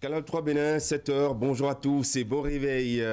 Canal 3 Bénin, 7h, bonjour à tous et bon réveil,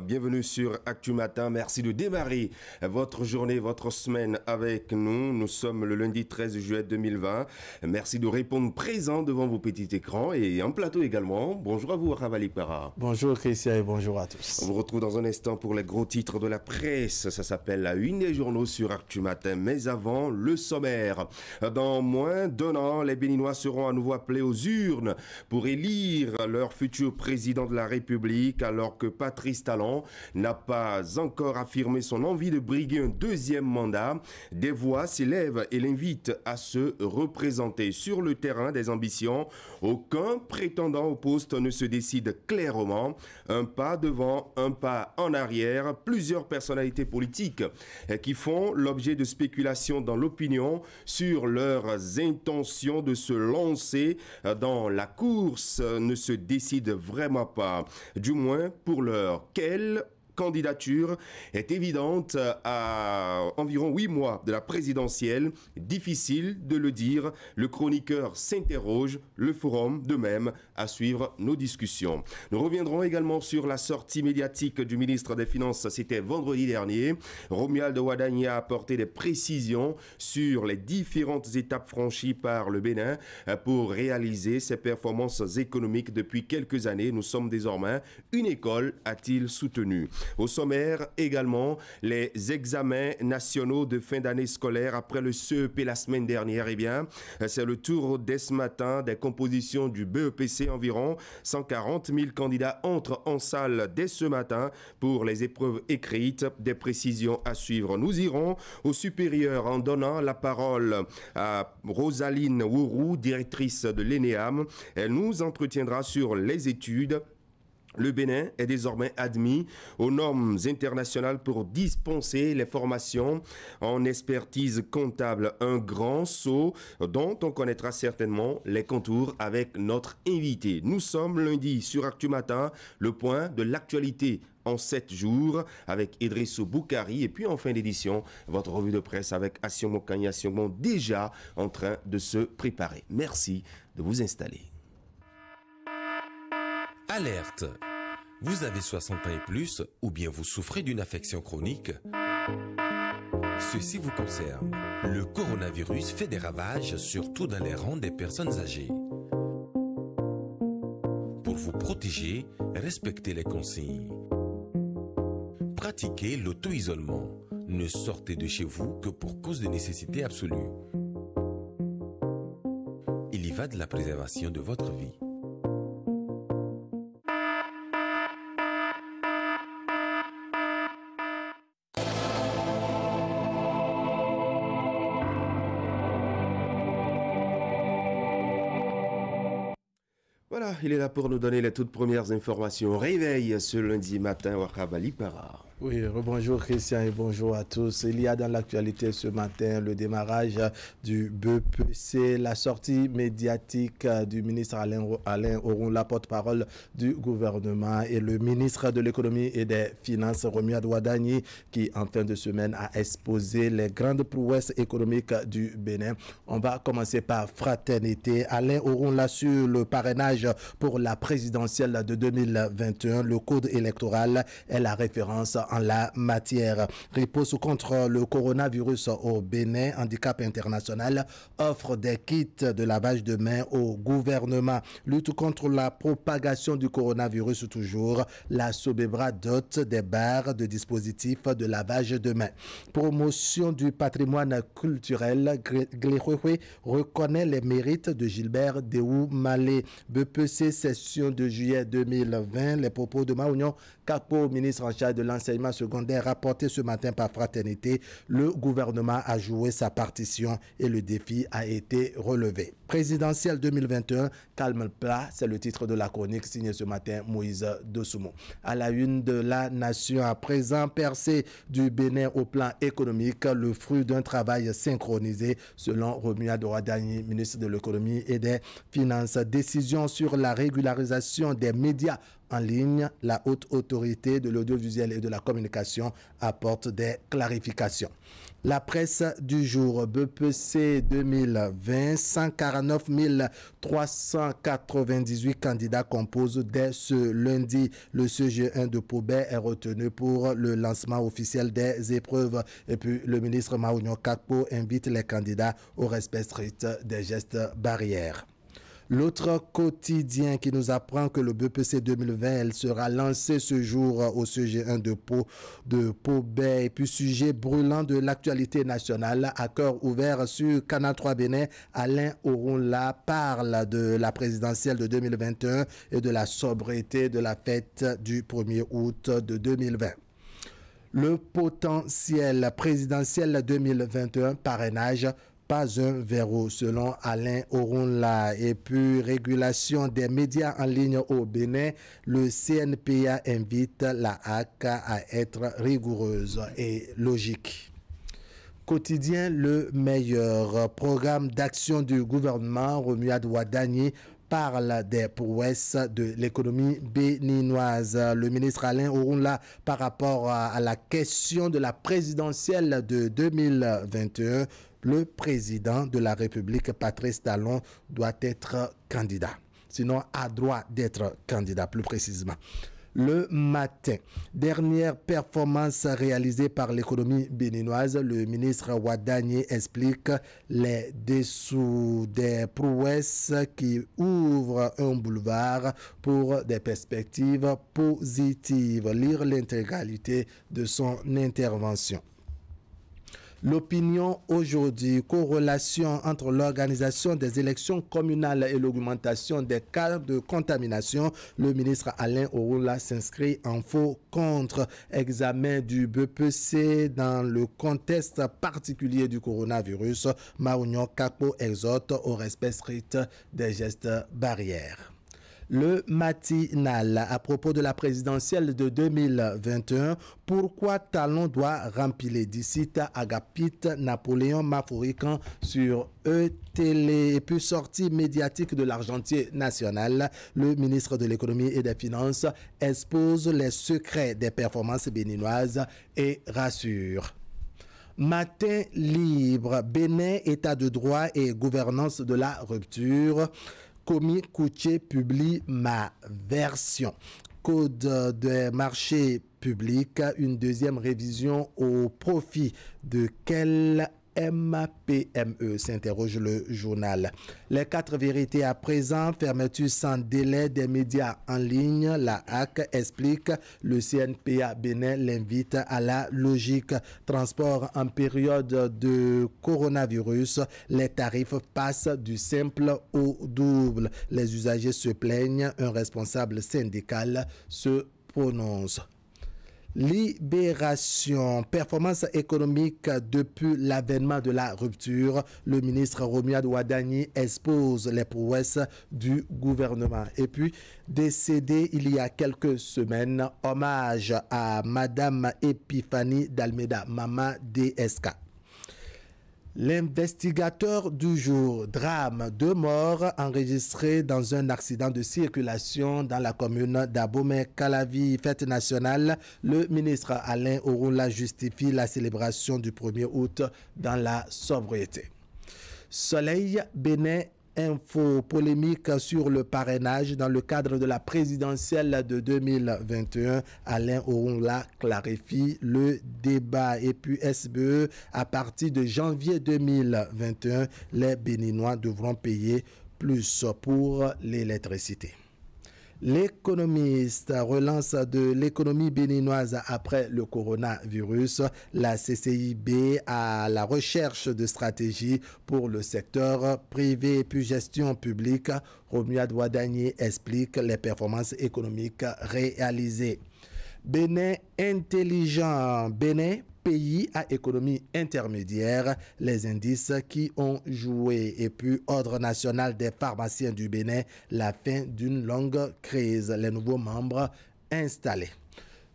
bienvenue sur Actu Matin, merci de démarrer votre journée, votre semaine avec nous, nous sommes le lundi 13 juillet 2020, merci de répondre présent devant vos petits écrans et en plateau également, bonjour à vous Ravali Para. Bonjour Christian et bonjour à tous. On vous retrouve dans un instant pour les gros titres de la presse, ça s'appelle la une des journaux sur Actu Matin, mais avant le sommaire. Dans moins d'un an, les Béninois seront à nouveau appelés aux urnes pour élire leur futur président de la République, alors que Patrice Talon n'a pas encore affirmé son envie de briguer un deuxième mandat. Des voix s'élèvent et l'invitent à se représenter sur le terrain des ambitions. Aucun prétendant au poste ne se décide clairement. Un pas devant, un pas en arrière. Plusieurs personnalités politiques qui font l'objet de spéculations dans l'opinion sur leurs intentions de se lancer dans la course ne se décide vraiment pas. Du moins pour l'heure. Quelle candidature est évidente à environ 8 mois de la présidentielle. Difficile de le dire. Le chroniqueur s'interroge. Le forum de même à suivre nos discussions. Nous reviendrons également sur la sortie médiatique du ministre des Finances. C'était vendredi dernier. Romuald Wadagni a apporté des précisions sur les différentes étapes franchies par le Bénin pour réaliser ses performances économiques depuis quelques années. Nous sommes désormais une école, a-t-il soutenu. Au sommaire également, les examens nationaux de fin d'année scolaire après le CEP la semaine dernière. Eh bien, c'est le tour dès ce matin des compositions du BEPC. Environ 140 000 candidats entrent en salle dès ce matin pour les épreuves écrites. Des précisions à suivre. Nous irons au supérieur en donnant la parole à Rosaline Wourou, directrice de l'ENEAM. Elle nous entretiendra sur les études. Le Bénin est désormais admis aux normes internationales pour dispenser les formations en expertise comptable. Un grand saut dont on connaîtra certainement les contours avec notre invité. Nous sommes lundi sur Actu Matin, le point de l'actualité en 7 jours avec Idrissou Boukari. Et puis en fin d'édition, votre revue de presse avec Assiomo Kanya Assiomo déjà en train de se préparer. Merci de vous installer. Alerte! Vous avez 60 ans et plus ou bien vous souffrez d'une affection chronique? Ceci vous concerne. Le coronavirus fait des ravages surtout dans les rangs des personnes âgées. Pour vous protéger, respectez les consignes. Pratiquez l'auto-isolement. Ne sortez de chez vous que pour cause de nécessité absolue. Il y va de la préservation de votre vie. Voilà, il est là pour nous donner les toutes premières informations. Réveil ce lundi matin au Ravali Para. Oui, rebonjour Christian et bonjour à tous. Il y a dans l'actualité ce matin le démarrage du BEPC, la sortie médiatique du ministre Alain Orun, la porte-parole du gouvernement, et le ministre de l'économie et des finances, Romuald Wadagni, qui en fin de semaine a exposé les grandes prouesses économiques du Bénin. On va commencer par fraternité. Alain Orun l'a sur le parrainage pour la présidentielle de 2021. Le code électoral est la référence en la matière. Riposte contre le coronavirus au Bénin, handicap international, offre des kits de lavage de mains au gouvernement. Lutte contre la propagation du coronavirus toujours, la Sobebra dote des barres de dispositifs de lavage de mains. Promotion du patrimoine culturel, Glehoué reconnaît les mérites de Gilbert Deou Malé. BEPC session de juillet 2020, les propos de Maounion Capo, ministre en charge de l'enseignement secondaire, rapporté ce matin par Fraternité. Le gouvernement a joué sa partition et le défi a été relevé. Présidentielle 2021, calme plat, c'est le titre de la chronique signée ce matin Moïse Dosoumo. À la une de la nation, à présent percée du Bénin au plan économique, le fruit d'un travail synchronisé selon Romuald Wadagni, ministre de l'économie et des finances. Décision sur la régularisation des médias en ligne, la haute autorité de l'audiovisuel et de la communication apporte des clarifications. La presse du jour, BPC 2020, 149 398 candidats composent dès ce lundi. Le CG1 de Pobé est retenu pour le lancement officiel des épreuves. Et puis le ministre Maounio Kakpo invite les candidats au respect strict des gestes barrières. L'autre quotidien qui nous apprend que le BPC 2020 sera lancé ce jour au CG1 de Pobé. Et puis sujet brûlant de l'actualité nationale, à cœur ouvert sur Canal 3 Bénin, Alain Orunla parle de la présidentielle de 2021 et de la sobriété de la fête du 1er août de 2020. Le potentiel présidentiel 2021 parrainage, pas un verrou selon Alain Orunla. Et puis régulation des médias en ligne au Bénin, le CNPA invite la HAC à être rigoureuse et logique. Quotidien Le Meilleur, programme d'action du gouvernement, Romuald Wadagni parle des prouesses de l'économie béninoise. Le ministre Alain Orunla, par rapport à la question de la présidentielle de 2021, le président de la République, Patrice Talon, doit être candidat. Sinon, a droit d'être candidat, plus précisément. Le matin, dernière performance réalisée par l'économie béninoise, le ministre Wadagni explique les dessous des prouesses qui ouvrent un boulevard pour des perspectives positives. Lire l'intégralité de son intervention. L'opinion aujourd'hui, corrélation entre l'organisation des élections communales et l'augmentation des cas de contamination. Le ministre Alain Orunla s'inscrit en faux contre examen du BPC dans le contexte particulier du coronavirus. Maounio Kakpo exhorte au respect strict des gestes barrières. Le matinal à propos de la présidentielle de 2021, pourquoi Talon doit rempiler d'ici Agapit Napoléon Mafourican sur E-Télé. Et puis sortie médiatique de l'argentier national, le ministre de l'économie et des finances expose les secrets des performances béninoises et rassure. Matin libre, Bénin, état de droit et gouvernance de la rupture. Komi Kouché publie ma version. Code des marchés publics, une deuxième révision au profit de quel MAPME, s'interroge le journal. Les 4 vérités à présent, fermeture sans délai des médias en ligne, la HAC explique, le CNPA Bénin l'invite à la logique. Transport en période de coronavirus, les tarifs passent du simple au double. Les usagers se plaignent, un responsable syndical se prononce. Libération, performance économique depuis l'avènement de la rupture. Le ministre Romuald Wadagni expose les prouesses du gouvernement. Et puis, décédé il y a quelques semaines, hommage à Madame Epiphanie d'Almeida, Mama DSK. L'investigateur du jour, drame, 2 morts enregistrés dans un accident de circulation dans la commune d'Abomey-Calavi. Fête nationale, le ministre Alain Orunla justifie la célébration du 1er août dans la sobriété. Soleil Bénin Info, polémique sur le parrainage dans le cadre de la présidentielle de 2021. Alain Orunla clarifie le débat. Et puis SBE, à partir de janvier 2021, les Béninois devront payer plus pour l'électricité. L'économiste, relance de l'économie béninoise après le coronavirus. La CCIB à la recherche de stratégies pour le secteur privé et puis gestion publique. Romuald Wadagni explique les performances économiques réalisées. Bénin intelligent, Bénin pays à économie intermédiaire, les indices qui ont joué. Et puis, Ordre national des pharmaciens du Bénin, la fin d'une longue crise, les nouveaux membres installés.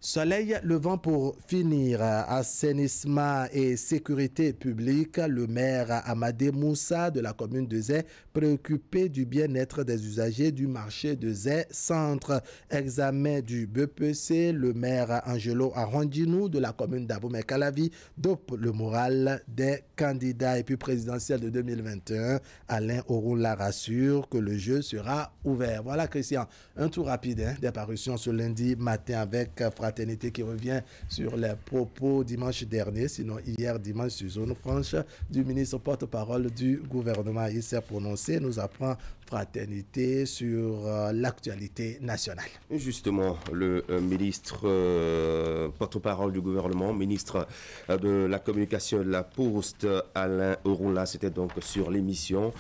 Soleil levant pour finir, assainissement et sécurité publique, le maire Amadé Moussa de la commune de Zé, préoccupé du bien-être des usagers du marché de Zé Centre. Examen du BPC, le maire Angelo Arrondinou de la commune d'Abomey-Calavi dope le moral des candidats. Et puis présidentiel de 2021, Alain Ouroula rassure que le jeu sera ouvert. Voilà Christian, un tour rapide des parutions ce lundi matin avec Fraternité qui revient sur les propos dimanche dernier, sinon hier dimanche sur Zone Franche, du ministre porte-parole du gouvernement. Il s'est prononcé, nous apprend Fraternité sur l'actualité nationale. Justement, le ministre porte-parole du gouvernement, ministre de la communication et de la poste, Alain Ouroula, c'était donc sur l'émission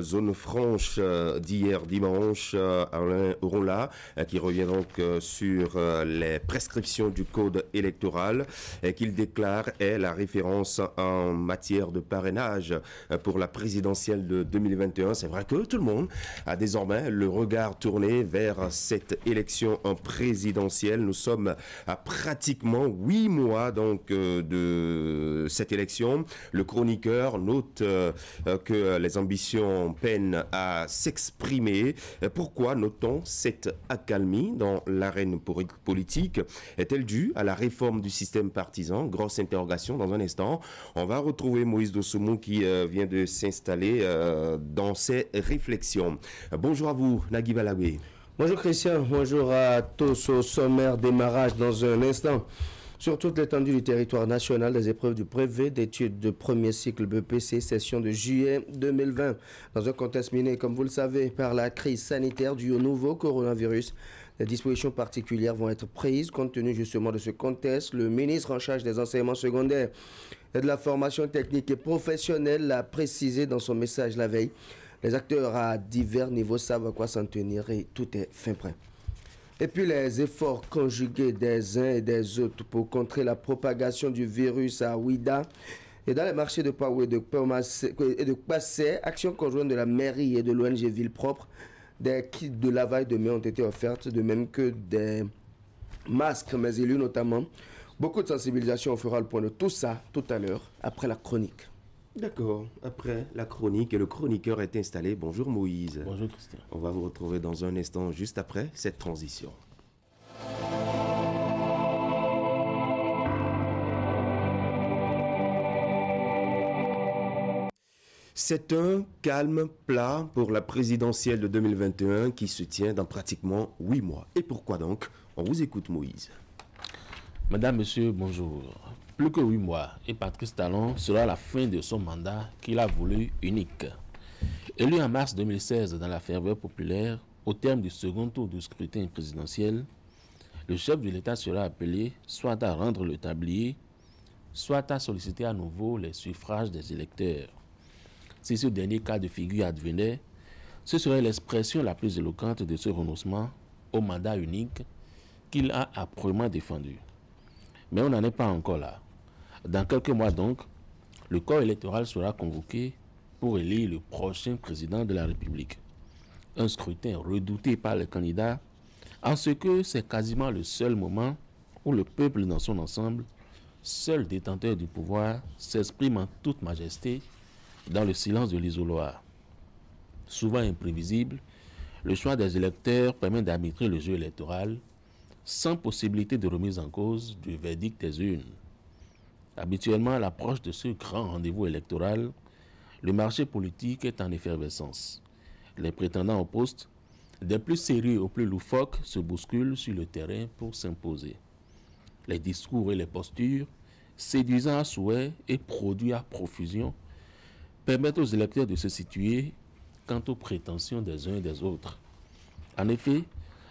Zone Franche d'hier dimanche. Alain Ouroula qui revient donc sur les prescriptions du code électoral et qu'il déclare est la référence en matière de parrainage pour la présidentielle de 2021. C'est vrai que tout le monde a désormais le regard tourné vers cette élection présidentielle. Nous sommes à pratiquement 8 mois donc de cette élection. Le chroniqueur note que les ambitions peinent à s'exprimer. Pourquoi notons cette accalmie dans l'arène politique? Est-elle due à la réforme du système partisan? Grosse interrogation dans un instant. On va retrouver Moïse Dossoumo qui vient de s'installer dans ses réflexions. Bonjour à vous, Nagui Balagwe. Bonjour Christian, bonjour à tous. Au sommaire démarrage dans un instant. Sur toute l'étendue du territoire national, des épreuves du brevet d'études de premier cycle BPC, session de juillet 2020. Dans un contexte miné, comme vous le savez, par la crise sanitaire due au nouveau coronavirus, des dispositions particulières vont être prises compte tenu justement de ce contexte. Le ministre en charge des enseignements secondaires et de la formation technique et professionnelle l'a précisé dans son message la veille. Les acteurs à divers niveaux savent à quoi s'en tenir et tout est fin prêt. Et puis les efforts conjugués des uns et des autres pour contrer la propagation du virus à Ouida et dans les marchés de Paoué et de Passé, action conjointe de la mairie et de l'ONG Ville Propre, des kits de lavage de mains ont été offertes, de même que des masques, mais élus notamment. Beaucoup de sensibilisation, on fera le point de tout ça tout à l'heure, après la chronique. D'accord, après la chronique, et le chroniqueur est installé. Bonjour Moïse. Bonjour Christian. On va vous retrouver dans un instant, juste après cette transition. C'est un calme plat pour la présidentielle de 2021 qui se tient dans pratiquement 8 mois. Et pourquoi donc? On vous écoute Moïse. Madame, monsieur, bonjour. Plus que 8 mois et Patrice Talon sera la fin de son mandat qu'il a voulu unique. Élu en mars 2016 dans la ferveur populaire, au terme du second tour du scrutin présidentiel, le chef de l'État sera appelé soit à rendre le tablier, soit à solliciter à nouveau les suffrages des électeurs. Si ce dernier cas de figure advenait, ce serait l'expression la plus éloquente de ce renoncement au mandat unique qu'il a âprement défendu. Mais on n'en est pas encore là. Dans quelques mois donc, le corps électoral sera convoqué pour élire le prochain président de la République. Un scrutin redouté par les candidats, en ce que c'est quasiment le seul moment où le peuple dans son ensemble, seul détenteur du pouvoir, s'exprime en toute majesté dans le silence de l'isoloir. Souvent imprévisible, le choix des électeurs permet d'arbitrer le jeu électoral sans possibilité de remise en cause du verdict des urnes. Habituellement, à l'approche de ce grand rendez-vous électoral, le marché politique est en effervescence. Les prétendants au poste, des plus sérieux aux plus loufoques, se bousculent sur le terrain pour s'imposer. Les discours et les postures, séduisants à souhait et produits à profusion, permettent aux électeurs de se situer quant aux prétentions des uns et des autres. En effet,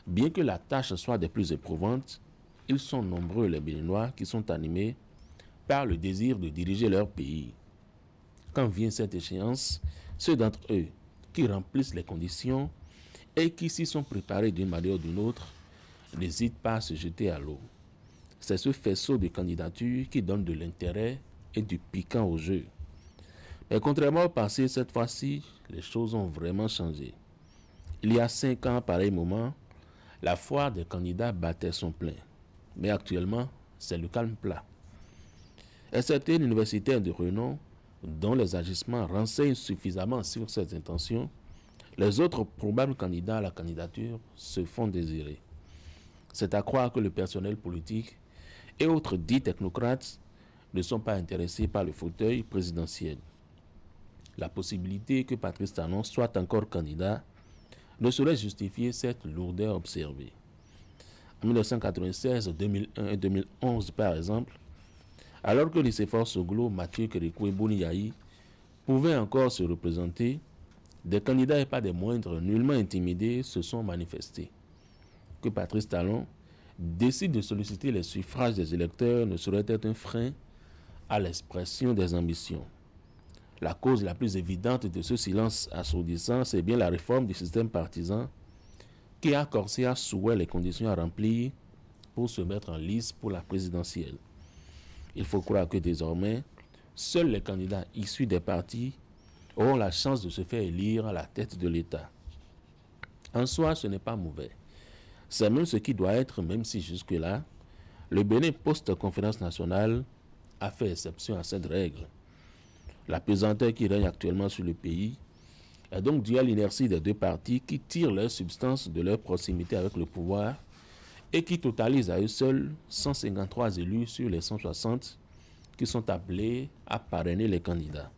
bien que la tâche soit des plus éprouvantes, ils sont nombreux les Béninois qui sont animés par le désir de diriger leur pays. Quand vient cette échéance, ceux d'entre eux qui remplissent les conditions et qui s'y sont préparés d'une manière ou d'une autre n'hésitent pas à se jeter à l'eau. C'est ce faisceau de candidatures qui donne de l'intérêt et du piquant au jeu. Mais contrairement au passé, cette fois-ci, les choses ont vraiment changé. Il y a 5 ans, à pareil moment, la foire des candidats battait son plein. Mais actuellement, c'est le calme plat. Et certains universitaires de renom, dont les agissements renseignent suffisamment sur ces intentions, les autres probables candidats à la candidature se font désirer. C'est à croire que le personnel politique et autres dits technocrates ne sont pas intéressés par le fauteuil présidentiel. La possibilité que Patrice Talon soit encore candidat ne saurait justifier cette lourdeur observée. En 1996, 2001 et 2011, par exemple, alors que Nicéphore Soglo, Mathieu Kérékou et Boni Yahi pouvaient encore se représenter, des candidats et pas des moindres, nullement intimidés, se sont manifestés. Que Patrice Talon décide de solliciter les suffrages des électeurs ne saurait être un frein à l'expression des ambitions. La cause la plus évidente de ce silence assourdissant, c'est bien la réforme du système partisan qui a corsé à souhait les conditions à remplir pour se mettre en lice pour la présidentielle. Il faut croire que désormais, seuls les candidats issus des partis auront la chance de se faire élire à la tête de l'État. En soi, ce n'est pas mauvais. C'est même ce qui doit être, même si jusque-là, le Bénin post-conférence nationale a fait exception à cette règle. La pesanteur qui règne actuellement sur le pays est donc due à l'inertie des deux partis qui tirent leur substance de leur proximité avec le pouvoir et qui totalisent à eux seuls 153 élus sur les 160 qui sont appelés à parrainer les candidats.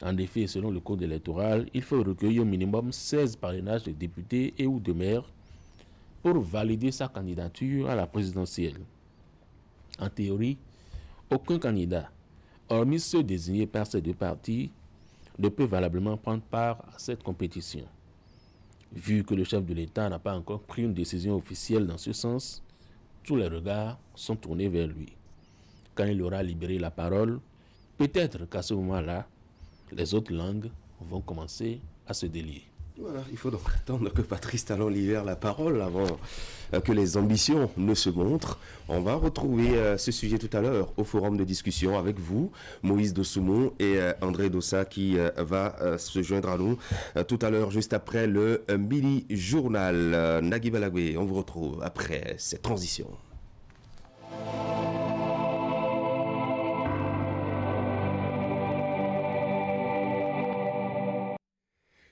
En effet, selon le code électoral, il faut recueillir au minimum 16 parrainages de députés et ou de maires pour valider sa candidature à la présidentielle. En théorie, aucun candidat, hormis ceux désignés par ces deux partis, ne peut valablement prendre part à cette compétition. Vu que le chef de l'État n'a pas encore pris une décision officielle dans ce sens, tous les regards sont tournés vers lui. Quand il aura libéré la parole, peut-être qu'à ce moment-là, les autres langues vont commencer à se délier. Voilà, il faut donc attendre que Patrice Talon libère la parole avant que les ambitions ne se montrent. On va retrouver ce sujet tout à l'heure au forum de discussion avec vous, Moïse Dosoumou et André Dossa qui va se joindre à nous tout à l'heure juste après le mini journal. Nagui Balagwe, on vous retrouve après cette transition.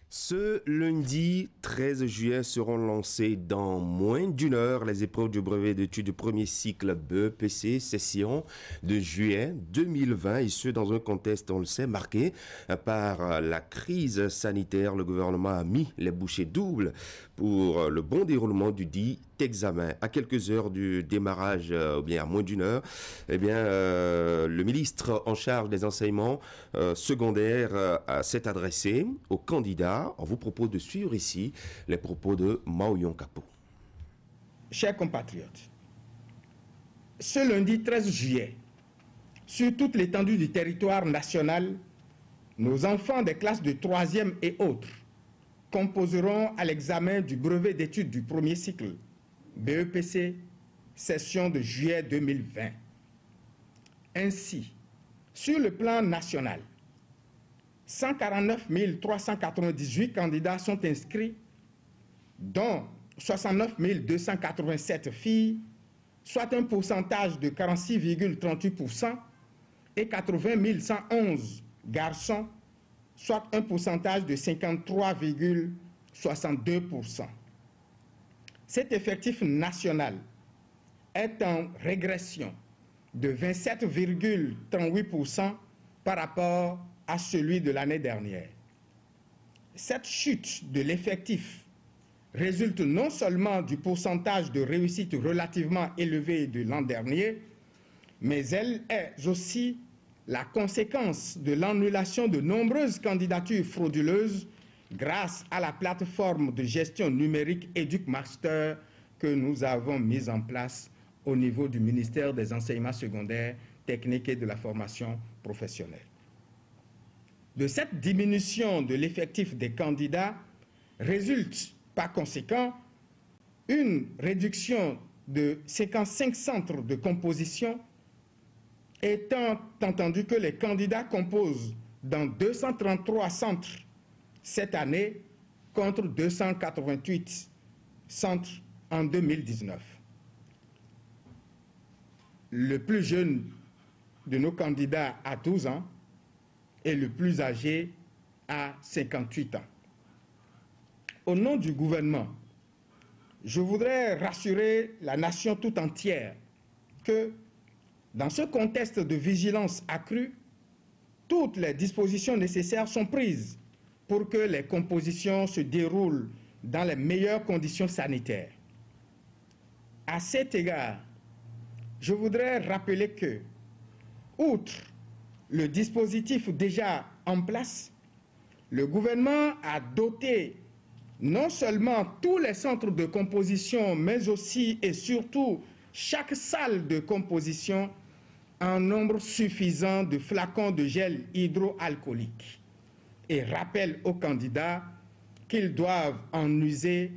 Ce lundi 13 juillet seront lancées dans moins d'une heure les épreuves du brevet d'études du premier cycle BEPC session de juillet 2020 et ce dans un contexte, on le sait, marqué par la crise sanitaire. Le gouvernement a mis les bouchées doubles pour le bon déroulement du dit examen. À quelques heures du démarrage, ou bien à moins d'une heure, eh bien, le ministre en charge des enseignements secondaires s'est adressé aux candidats. On vous propose de suivre ici les propos de Maoyon Kapo. Chers compatriotes, ce lundi 13 juillet, sur toute l'étendue du territoire national, nos enfants des classes de 3e et autres composeront à l'examen du brevet d'études du premier cycle BEPC, session de juillet 2020. Ainsi, sur le plan national, 149 398 candidats sont inscrits, dont 69 287 filles, soit un pourcentage de 46,38%, et 80 111 garçons, soit un pourcentage de 53,62%. Cet effectif national est en régression de 27,38% par rapport à celui de l'année dernière. Cette chute de l'effectif résulte non seulement du pourcentage de réussite relativement élevé de l'an dernier, mais elle est aussi la conséquence de l'annulation de nombreuses candidatures frauduleuses grâce à la plateforme de gestion numérique EducMaster que nous avons mise en place au niveau du ministère des Enseignements secondaires, techniques et de la formation professionnelle. De cette diminution de l'effectif des candidats résulte par conséquent une réduction de 55 centres de composition, étant entendu que les candidats composent dans 233 centres cette année contre 288 centres en 2019. le plus jeune de nos candidats a 12 ans et le plus âgé a 58 ans. Au nom du gouvernement, je voudrais rassurer la nation tout entière que dans ce contexte de vigilance accrue, toutes les dispositions nécessaires sont prises pour que les compositions se déroulent dans les meilleures conditions sanitaires. À cet égard, je voudrais rappeler que, outre le dispositif déjà en place, le gouvernement a doté non seulement tous les centres de composition, mais aussi et surtout chaque salle de composition en nombre suffisant de flacons de gel hydroalcoolique et rappelle aux candidats qu'ils doivent en user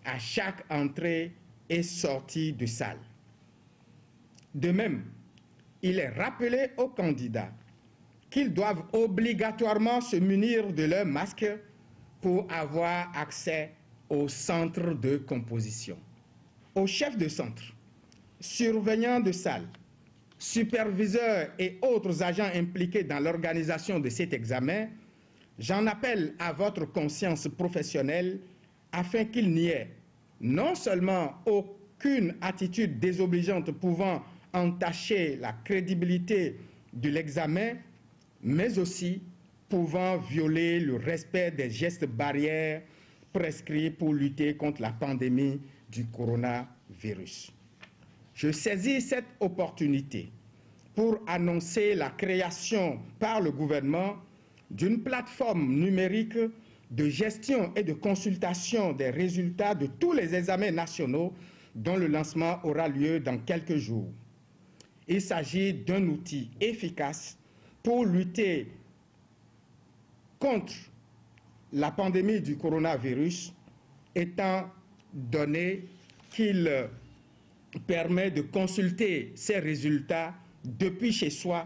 à chaque entrée et sortie de salle. De même, il est rappelé aux candidats qu'ils doivent obligatoirement se munir de leur masque pour avoir accès au centre de composition. Aux chefs de centre, surveillants de salle, superviseurs et autres agents impliqués dans l'organisation de cet examen, j'en appelle à votre conscience professionnelle afin qu'il n'y ait non seulement aucune attitude désobligeante pouvant entacher la crédibilité de l'examen, mais aussi pouvant violer le respect des gestes barrières prescrits pour lutter contre la pandémie du coronavirus. Je saisis cette opportunité pour annoncer la création par le gouvernement d'une plateforme numérique de gestion et de consultation des résultats de tous les examens nationaux dont le lancement aura lieu dans quelques jours. Il s'agit d'un outil efficace pour lutter contre la pandémie du coronavirus, étant donné qu'il permet de consulter ces résultats depuis chez soi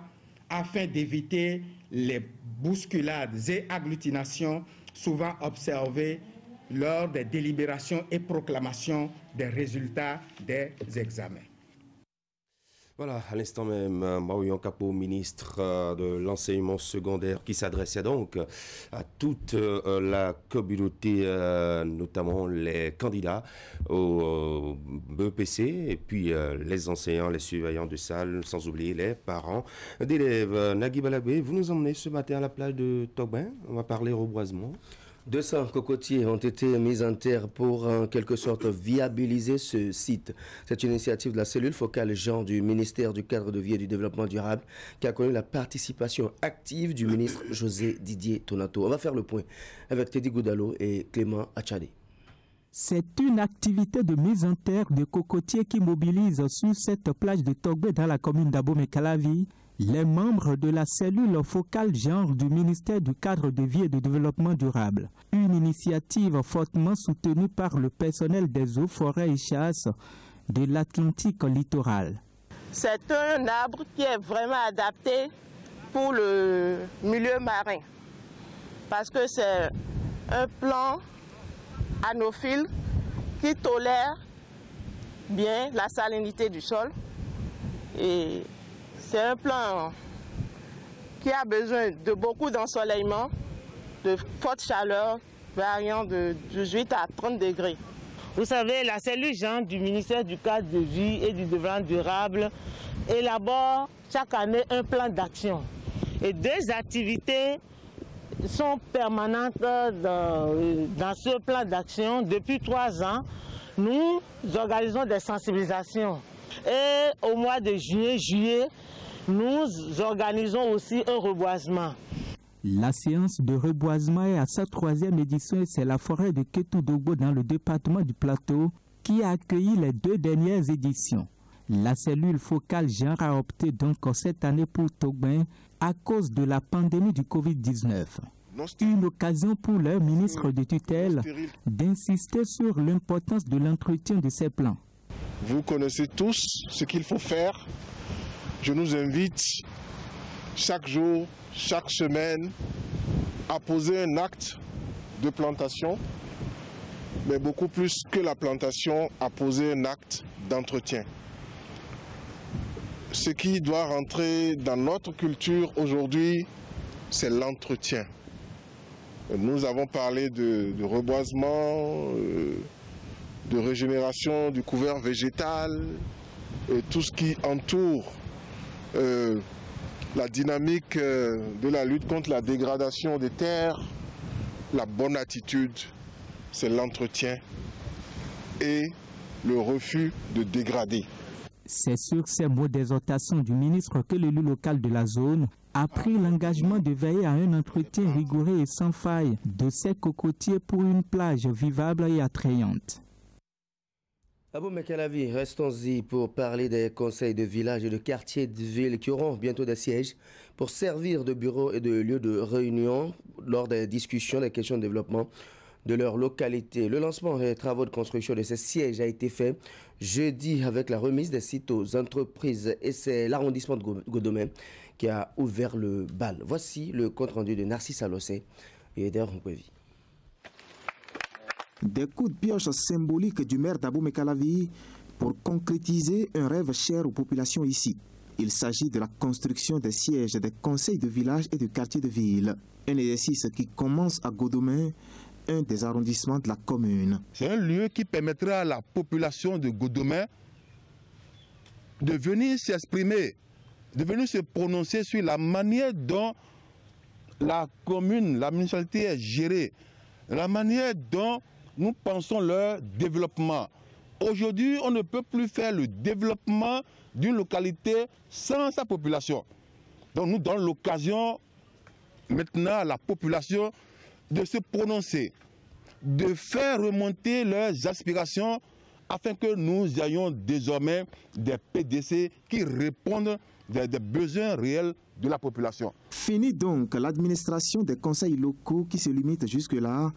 afin d'éviter les bousculades et agglutinations souvent observées lors des délibérations et proclamations des résultats des examens. Voilà, à l'instant même, Maouyon Capo, ministre de l'enseignement secondaire, qui s'adressait donc à toute la communauté, notamment les candidats au BEPC, et puis les enseignants, les surveillants de salle, sans oublier les parents d'élèves. Nagui Balabé, vous nous emmenez ce matin à la plage de Togbin. On va parler reboisement. 200 cocotiers ont été mis en terre pour en quelque sorte viabiliser ce site. C'est une initiative de la cellule focale genre du ministère du Cadre de vie et du Développement durable qui a connu la participation active du ministre José Didier Tonato. On va faire le point avec Teddy Goudalo et Clément Achadé. C'est une activité de mise en terre de cocotiers qui mobilise sur cette plage de Togbé dans la commune d'Abomey-Calavi les membres de la cellule focale genre du ministère du Cadre de vie et du Développement durable. Une initiative fortement soutenue par le personnel des eaux, forêts et chasses de l'Atlantique littoral. C'est un arbre qui est vraiment adapté pour le milieu marin parce que c'est un plant anophile qui tolère bien la salinité du sol et c'est un plant qui a besoin de beaucoup d'ensoleillement, de forte chaleur, variant de 18 à 30 degrés. Vous savez, la cellule genre du ministère du Cadre de vie et du Développement durable élabore chaque année un plan d'action. Et 2 activités sont permanentes dans ce plan d'action. Depuis 3 ans, nous organisons des sensibilisations. Et au mois de juillet, nous organisons aussi un reboisement. La séance de reboisement est à sa 3e édition et c'est la forêt de Kétou-Dogbo dans le département du Plateau qui a accueilli les 2 dernières éditions. La cellule focale genre a opté donc cette année pour Togbin à cause de la pandémie du Covid-19. Une occasion pour leur ministre de tutelle d'insister sur l'importance de l'entretien de ces plans. Vous connaissez tous ce qu'il faut faire. Je nous invite chaque jour, chaque semaine, à poser un acte de plantation, mais beaucoup plus que la plantation, à poser un acte d'entretien. ce qui doit rentrer dans notre culture aujourd'hui, c'est l'entretien. Nous avons parlé de reboisement, de régénération du couvert végétal, tout ce qui entoure la dynamique de la lutte contre la dégradation des terres. La bonne attitude, c'est l'entretien et le refus de dégrader. C'est sur ces mots d'exhortation du ministre que l'élu local de la zone a pris l'engagement de veiller à un entretien rigoureux et sans faille de ces cocotiers pour une plage vivable et attrayante. Abou Mekalavi, restons-y pour parler des conseils de village et de quartiers de ville qui auront bientôt des sièges pour servir de bureaux et de lieux de réunion lors des discussions des questions de développement de leur localité. Le lancement des travaux de construction de ces sièges a été fait jeudi avec la remise des sites aux entreprises et c'est l'arrondissement de Godomè qui a ouvert le bal. Voici le compte-rendu de Narcisse Alossé et Eder Nkwevi. Des coups de pioche symboliques du maire d'Abou Mekalavi pour concrétiser un rêve cher aux populations ici. Il s'agit de la construction des sièges des conseils de village et de quartiers de ville. Un exercice qui commence à Godomè, un des arrondissements de la commune. C'est un lieu qui permettra à la population de Godomè de venir s'exprimer, de venir se prononcer sur la manière dont la commune, la municipalité est gérée, la manière dont nous pensons leur développement. Aujourd'hui, on ne peut plus faire le développement d'une localité sans sa population. Donc nous donnons l'occasion maintenant à la population de se prononcer, de faire remonter leurs aspirations afin que nous ayons désormais des PDC qui répondent des besoins réels de la population. Fini donc l'administration des conseils locaux qui se limite jusque-là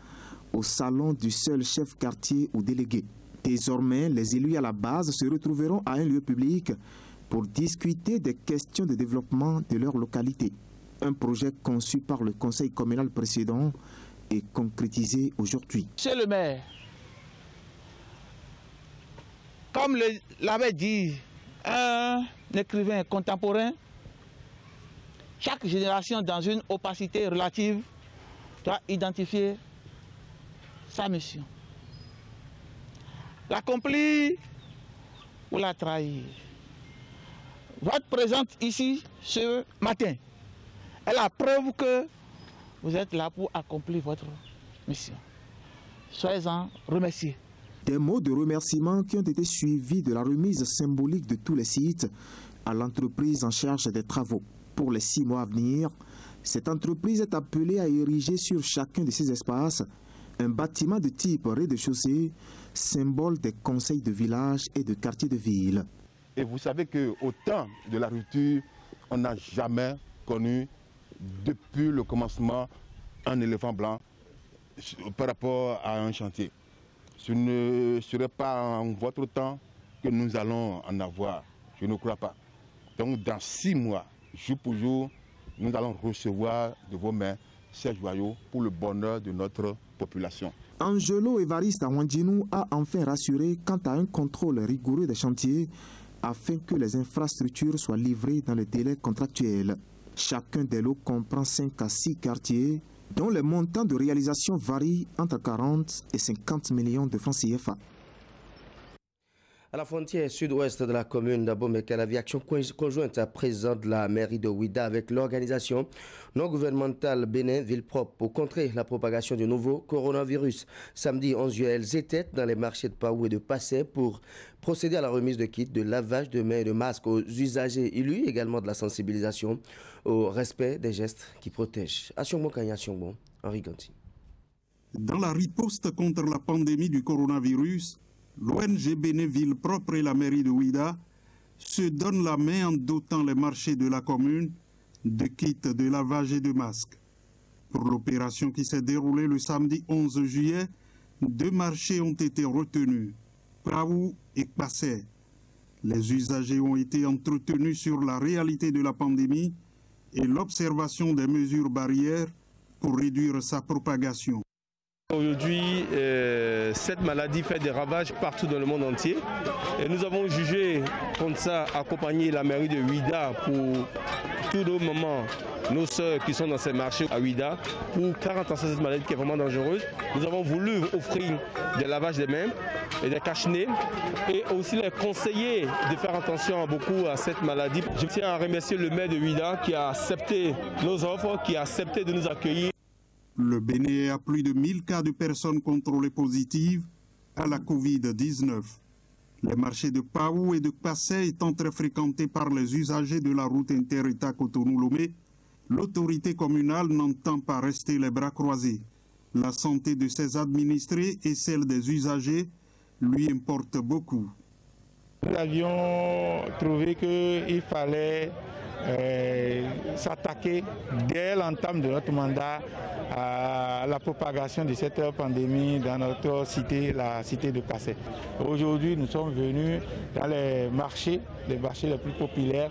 au salon du seul chef quartier ou délégué. Désormais, les élus à la base se retrouveront à un lieu public pour discuter des questions de développement de leur localité. Un projet conçu par le conseil communal précédent et concrétisé aujourd'hui. Monsieur le maire, comme l'avait dit un écrivain contemporain, chaque génération dans une opacité relative doit identifier sa mission. L'accomplir ou la trahir. Votre présence ici ce matin est la preuve que vous êtes là pour accomplir votre mission. Soyez-en remerciés. Des mots de remerciement qui ont été suivis de la remise symbolique de tous les sites à l'entreprise en charge des travaux. Pour les 6 mois à venir, cette entreprise est appelée à ériger sur chacun de ces espaces un bâtiment de type rez-de-chaussée, symbole des conseils de village et de quartiers de ville. Et vous savez qu'au temps de la rupture, on n'a jamais connu, depuis le commencement, un éléphant blanc par rapport à un chantier. Ce ne serait pas en votre temps que nous allons en avoir, je ne crois pas. Donc dans 6 mois, jour pour jour, nous allons recevoir de vos mains ces joyaux pour le bonheur de notre population. Angelo Évariste Awandjinou a enfin rassuré quant à un contrôle rigoureux des chantiers afin que les infrastructures soient livrées dans le délai contractuel. Chacun des lots comprend 5 à 6 quartiers dont les montants de réalisation varient entre 40 et 50 millions de francs CFA. À la frontière sud-ouest de la commune d'Abou Mekalavi, action conjointe à présent de la mairie de Ouida avec l'organisation non gouvernementale Bénin Ville Propre pour contrer la propagation du nouveau coronavirus. Samedi 11 juillet, elles étaient dans les marchés de Paou et de Passé pour procéder à la remise de kits de lavage de mains et de masques aux usagers. Il y eut également de la sensibilisation au respect des gestes qui protègent. Asyongbo Kanya Asyongbo, Henri Ganti. Dans la riposte contre la pandémie du coronavirus, l'ONG Bénin Ville Propre et la mairie de Ouida se donnent la main en dotant les marchés de la commune de kits de lavage et de masques. Pour l'opération qui s'est déroulée le samedi 11 juillet, 2 marchés ont été retenus, Paou et Passé. Les usagers ont été entretenus sur la réalité de la pandémie et l'observation des mesures barrières pour réduire sa propagation. Aujourd'hui, cette maladie fait des ravages partout dans le monde entier. Et nous avons jugé, comme ça, accompagner la mairie de Ouidah pour tous nos mamans, nos sœurs qui sont dans ces marchés à Ouidah, pour faire attention à cette maladie qui est vraiment dangereuse. Nous avons voulu offrir des lavages des mains et des cache-nez et aussi les conseiller de faire attention beaucoup à cette maladie. Je tiens à remercier le maire de Ouidah qui a accepté nos offres, qui a accepté de nous accueillir. Le Bénin a plus de 1000 cas de personnes contrôlées positives à la Covid-19. Les marchés de Paou et de Passé étant très fréquentés par les usagers de la route inter-État Cotonou-Lomé, l'autorité communale n'entend pas rester les bras croisés. La santé de ses administrés et celle des usagers lui importe beaucoup. Nous avions trouvé qu'il fallait s'attaquer dès l'entame de notre mandat à la propagation de cette pandémie dans notre cité, la cité de Passé. Aujourd'hui, nous sommes venus dans les marchés les plus populaires,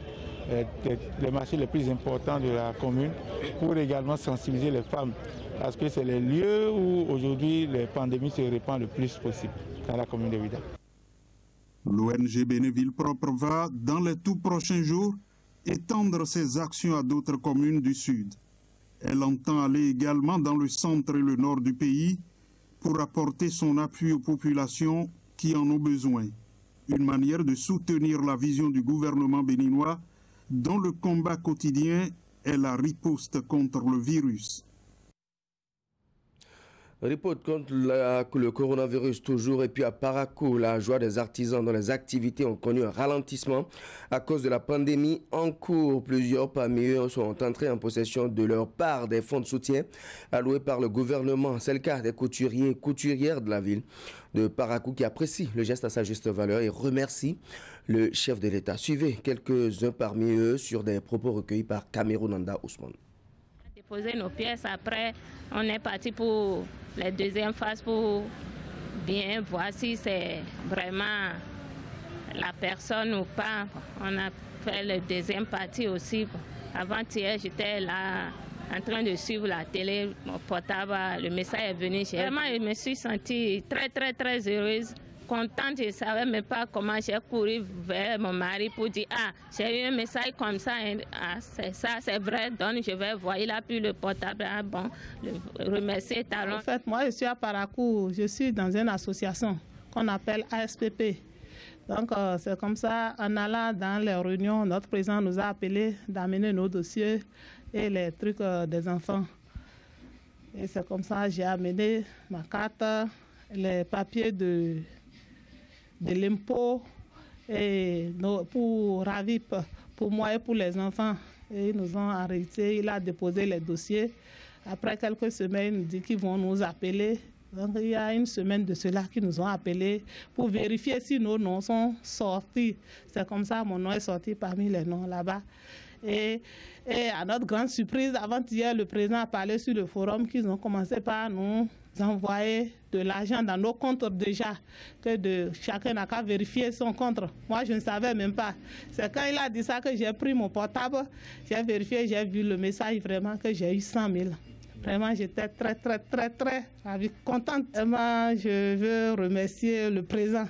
les marchés les plus importants de la commune, pour également sensibiliser les femmes, parce que c'est les lieux où aujourd'hui les pandémies se répandent le plus possible dans la commune de Ouidah. L'ONG Bénéville Propre va, dans les tout prochains jours, étendre ses actions à d'autres communes du Sud. Elle entend aller également dans le centre et le nord du pays pour apporter son appui aux populations qui en ont besoin. Une manière de soutenir la vision du gouvernement béninois dont le combat quotidien est la riposte contre le virus. Riposte contre le coronavirus toujours. Et puis à Parakou, la joie des artisans dans les activités ont connu un ralentissement à cause de la pandémie en cours. Plusieurs parmi eux sont entrés en possession de leur part des fonds de soutien alloués par le gouvernement. C'est le cas des couturiers et couturières de la ville de Parakou qui apprécient le geste à sa juste valeur et remercient le chef de l'État. Suivez quelques-uns parmi eux sur des propos recueillis par Camerounanda Ousmane. Déposer nos pièces, après on est parti pour la deuxième phase pour bien voir si c'est vraiment la personne ou pas. On a fait la deuxième partie aussi. Avant-hier, j'étais là en train de suivre la télé, mon portable, le message est venu. Vraiment, je me suis sentie très heureuse, contente. Je ne savais même pas comment. J'ai couru vers mon mari pour dire « Ah, j'ai eu un message comme ça, ah, c'est ça, c'est vrai, donc je vais voir. » Il a pris le portable, ah, bon, remercier Talon. En fait, moi, je suis à Parakou, je suis dans une association qu'on appelle ASPP. Donc, c'est comme ça, en allant dans les réunions, notre président nous a appelés d'amener nos dossiers et les trucs des enfants. Et c'est comme ça, j'ai amené ma carte, les papiers de l'impôt et pour Ravip, pour moi et pour les enfants. Et ils nous ont arrêtés, il a déposé les dossiers. Après quelques semaines, il nous dit qu'ils vont nous appeler. Donc il y a une semaine de cela qu'ils nous ont appelés pour vérifier si nos noms sont sortis. C'est comme ça, mon nom est sorti parmi les noms là-bas. Et à notre grande surprise, avant-hier, le président a parlé sur le forum qu'ils ont commencé par nous envoyer de l'argent dans nos comptes déjà, que chacun n'a qu'à vérifier son compte. Moi, je ne savais même pas. C'est quand il a dit ça que j'ai pris mon portable, j'ai vérifié, j'ai vu le message vraiment que j'ai eu 100 000. Vraiment, j'étais très ravie, contente. Vraiment, je veux remercier le président,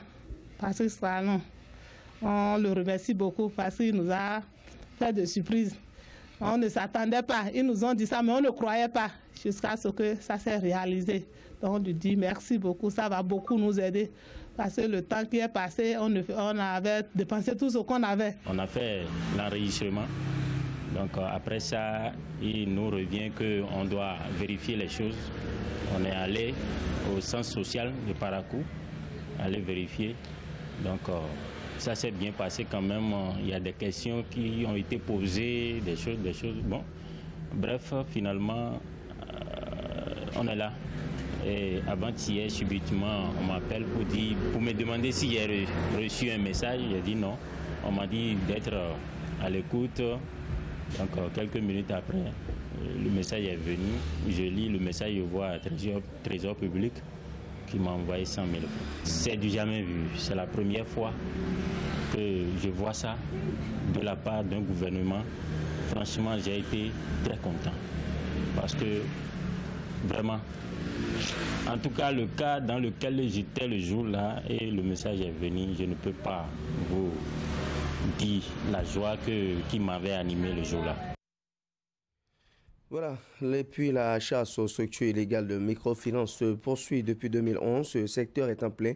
Patrice Talon. On le remercie beaucoup parce qu'il nous a fait de surprises. On ne s'attendait pas. Ils nous ont dit ça, mais on ne croyait pas jusqu'à ce que ça s'est réalisé. Donc, on lui dit merci beaucoup. Ça va beaucoup nous aider. Parce que le temps qui est passé, on avait dépensé tout ce qu'on avait. On a fait l'enregistrement. Donc, après ça, il nous revient qu'on doit vérifier les choses. On est allé au centre social de Parakou, aller vérifier. Donc, ça s'est bien passé quand même. Il y a des questions qui ont été posées, des choses. Bon, bref, finalement, on est là. Et avant-hier, subitement, on m'appelle pour me demander si j'ai reçu un message. J'ai dit non. On m'a dit d'être à l'écoute. Donc, quelques minutes après, le message est venu. Je lis le message, je vois Trésor public qui m'a envoyé 100 000 francs. C'est du jamais vu. C'est la première fois que je vois ça de la part d'un gouvernement. Franchement, j'ai été très content. Parce que, vraiment, En tout cas, le cas dans lequel j'étais le jour-là et le message est venu, je ne peux pas vous dire la joie qui m'avait animé le jour-là. Voilà, et puis la chasse aux structures illégales de microfinance se poursuit depuis 2011. Ce secteur est en plein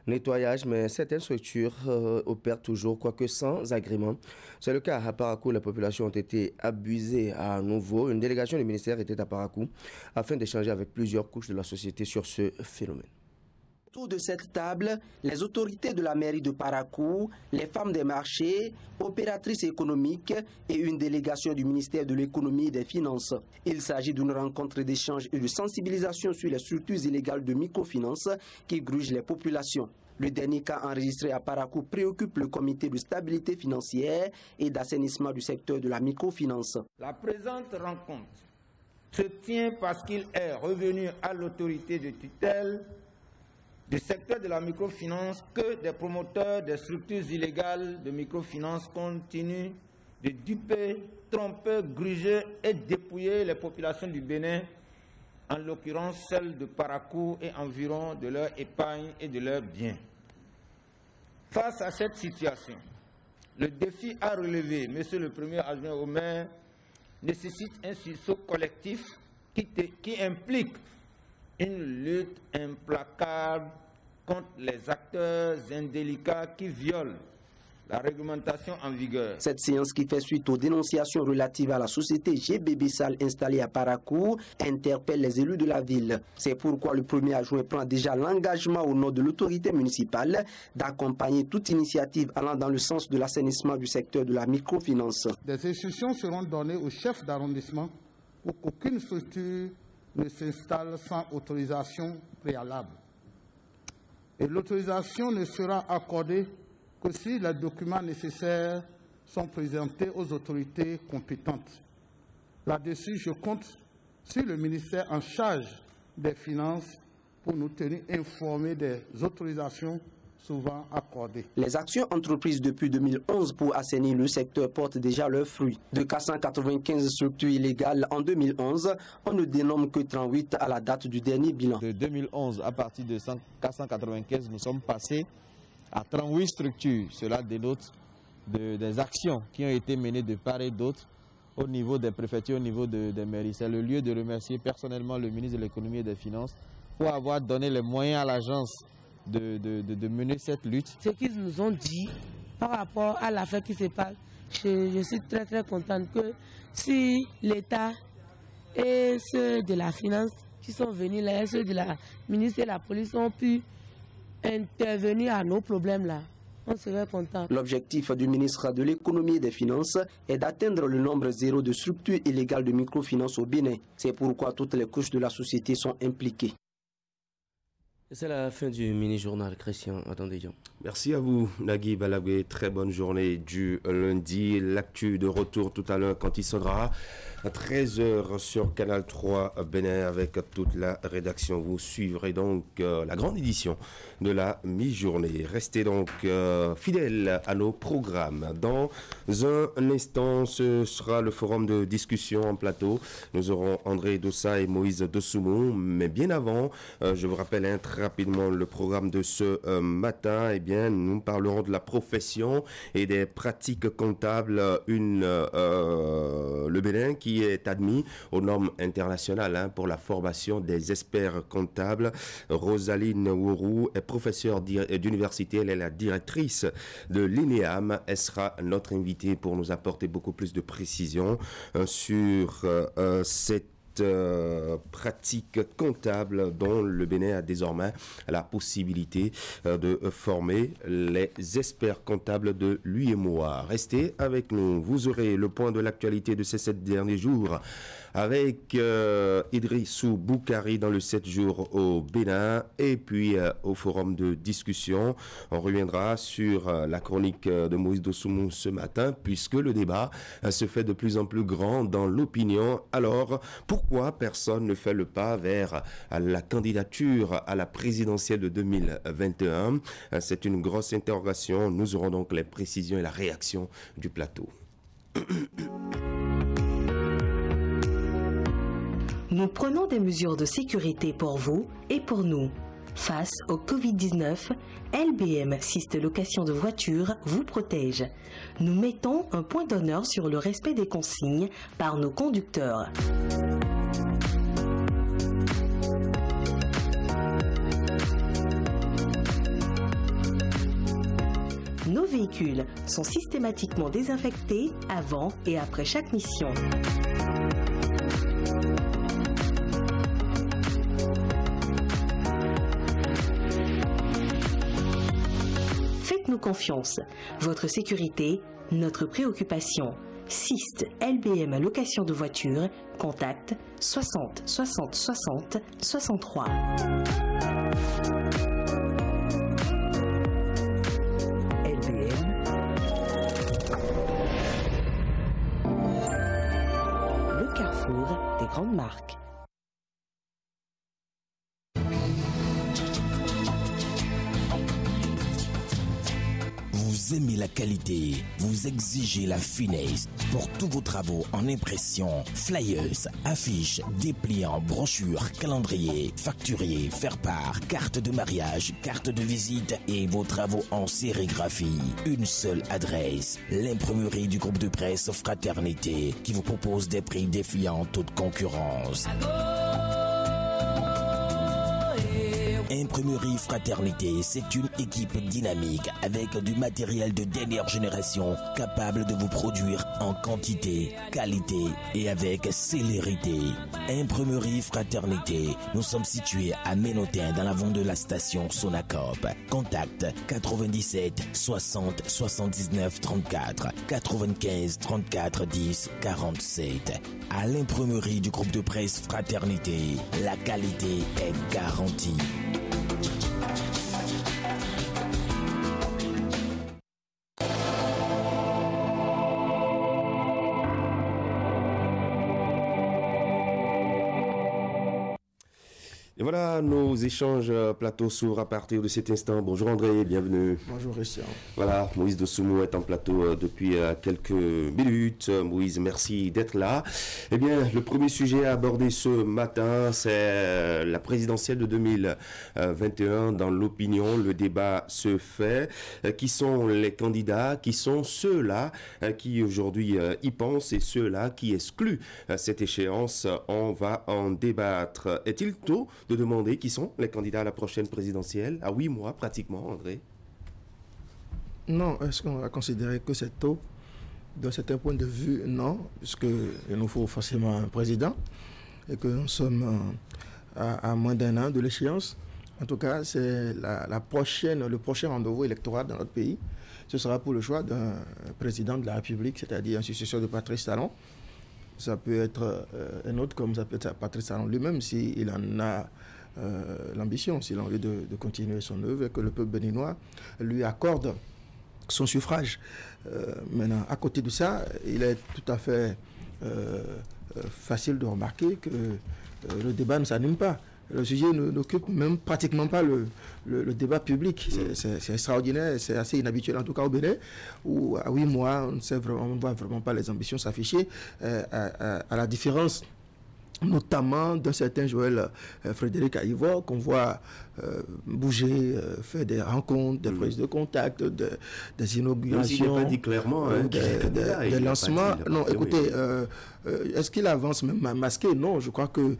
nettoyage, mais certaines structures opèrent toujours, quoique sans agrément. C'est le cas à Parakou, les populations ont été abusées à nouveau. Une délégation du ministère était à Parakou afin d'échanger avec plusieurs couches de la société sur ce phénomène. Autour de cette table, les autorités de la mairie de Parakou, les femmes des marchés, opératrices économiques et une délégation du ministère de l'économie et des finances. Il s'agit d'une rencontre d'échange et de sensibilisation sur les structures illégales de microfinance qui grugent les populations. Le dernier cas enregistré à Parakou préoccupe le comité de stabilité financière et d'assainissement du secteur de la microfinance. La présente rencontre se tient parce qu'il est revenu à l'autorité de tutelle du secteur de la microfinance que des promoteurs des structures illégales de microfinance continuent de duper, tromper, gruger et dépouiller les populations du Bénin, en l'occurrence celles de Parakou et environ, de leur épargne et de leurs biens. Face à cette situation, le défi à relever, Monsieur le Premier adjoint au maire, nécessite un sursaut collectif qui implique une lutte implacable contre les acteurs indélicats qui violent la réglementation en vigueur. Cette séance qui fait suite aux dénonciations relatives à la société GBB Sal installée à Parakou interpelle les élus de la ville. C'est pourquoi le premier adjoint prend déjà l'engagement au nom de l'autorité municipale d'accompagner toute initiative allant dans le sens de l'assainissement du secteur de la microfinance. Des instructions seront données aux chefs d'arrondissement pour qu'aucune structure ne s'installe sans autorisation préalable. Et l'autorisation ne sera accordée que si les documents nécessaires sont présentés aux autorités compétentes. Là-dessus, je compte sur le ministère en charge des Finances pour nous tenir informés des autorisations souvent accordées. Les actions entreprises depuis 2011 pour assainir le secteur portent déjà leurs fruits. De 495 structures illégales en 2011, on ne dénomme que 38 à la date du dernier bilan. De 2011, à partir de 495, nous sommes passés à 38 structures. Cela dénote des actions qui ont été menées de part et d'autre au niveau des préfectures, au niveau des mairies. C'est le lieu de remercier personnellement le ministre de l'économie et des finances pour avoir donné les moyens à l'agence de mener cette lutte. Ce qu'ils nous ont dit par rapport à l'affaire qui se passe, je suis très contente que si l'État et ceux de la finance qui sont venus là, et ceux de la ministre et la police ont pu intervenir à nos problèmes là, on serait content. L'objectif du ministre de l'économie et des finances est d'atteindre le nombre zéro de structures illégales de microfinance au Bénin. C'est pourquoi toutes les couches de la société sont impliquées. C'est la fin du mini-journal. Christian, attendez. Merci à vous, Nagui Balagwe. Très bonne journée du lundi. L'actu de retour tout à l'heure quand il sonnera à 13h sur Canal 3 Bénin avec toute la rédaction. Vous suivrez donc la grande édition de la mi-journée. Restez donc fidèles à nos programmes. Dans un instant, ce sera le forum de discussion en plateau. Nous aurons André Dossa et Moïse Dosoumou. Mais bien avant, je vous rappelle très rapidement le programme de ce matin. Eh bien, nous parlerons de la profession et des pratiques comptables. Le Bénin qui est admis aux normes internationales pour la formation des experts comptables. Rosaline Wourou est professeure d'université. Elle est la directrice de l'INEAM. Elle sera notre invitée pour nous apporter beaucoup plus de précision sur cette pratique comptable dont le Bénin a désormais la possibilité de former les experts comptables de l'UEMOA. Restez avec nous, vous aurez le point de l'actualité de ces 7 derniers jours avec Idrissou Boukari dans le 7 jours au Bénin et puis au forum de discussion. On reviendra sur la chronique de Moïse Dosoumou ce matin puisque le débat se fait de plus en plus grand dans l'opinion. Alors, pourquoi personne ne fait le pas vers la candidature à la présidentielle de 2021? C'est une grosse interrogation. Nous aurons donc les précisions et la réaction du plateau. Nous prenons des mesures de sécurité pour vous et pour nous. Face au Covid-19, LBM Syst Location de voitures vous protège. Nous mettons un point d'honneur sur le respect des consignes par nos conducteurs. Nos véhicules sont systématiquement désinfectés avant et après chaque mission. Faites-nous confiance. Votre sécurité, notre préoccupation. Syst LBM Location de voitures, contact 60 60 60 63. Des grandes marques. Vous aimez la qualité, vous exigez la finesse. Pour tous vos travaux en impression, flyers, affiches, dépliants, brochures, calendriers, facturiers, faire-part, carte de mariage, carte de visite et vos travaux en sérigraphie. Une seule adresse, l'imprimerie du groupe de presse Fraternité qui vous propose des prix défiant toute concurrence. Imprimerie Fraternité, c'est une équipe dynamique avec du matériel de dernière génération capable de vous produire en quantité, qualité et avec célérité. Imprimerie Fraternité, nous sommes situés à Ménotin dans l'avant de la station Sonacop. Contact 97 60 79 34 95 34 10 47. À l'imprimerie du groupe de presse Fraternité, la qualité est garantie. Et voilà, nos échanges plateau s'ouvrent à partir de cet instant. Bonjour André, bienvenue. Bonjour Christian. Voilà, Moïse Dosoumou est en plateau depuis quelques minutes. Moïse, merci d'être là. Eh bien, le premier sujet à aborder ce matin, c'est la présidentielle de 2021. Dans l'opinion, le débat se fait. Qui sont les candidats? Qui sont ceux-là qui aujourd'hui y pensent et ceux-là qui excluent cette échéance? On va en débattre. Est-il tôt de demander qui sont les candidats à la prochaine présidentielle, à 8 mois pratiquement, André? Non, est-ce qu'on va considérer que c'est tôt? De certain point de vue, non, puisqu'il nous faut forcément un président et que nous sommes à moins d'un an de l'échéance. En tout cas, c'est le prochain rendez-vous électoral dans notre pays. Ce sera pour le choix d'un président de la République, c'est-à-dire un successeur de Patrice Talon. Ça peut être un autre, comme ça peut être Patrice Talon lui-même, s'il en a l'ambition, s'il a envie de continuer son œuvre et que le peuple béninois lui accorde son suffrage. Maintenant, à côté de ça, il est tout à fait facile de remarquer que le débat ne s'anime pas. Le sujet n'occupe même pratiquement pas le débat public. C'est extraordinaire, c'est assez inhabituel, en tout cas au Bénin, où à 8 mois, on ne voit vraiment pas les ambitions s'afficher, à la différence notamment d'un certain Joël Frédéric Aïvo, qu'on voit bouger, faire des rencontres, des prises de contact, des inaugurations. Il n'a pas dit clairement des lancements. Non, écoutez, est-ce qu'il avance même masqué? Non, je crois que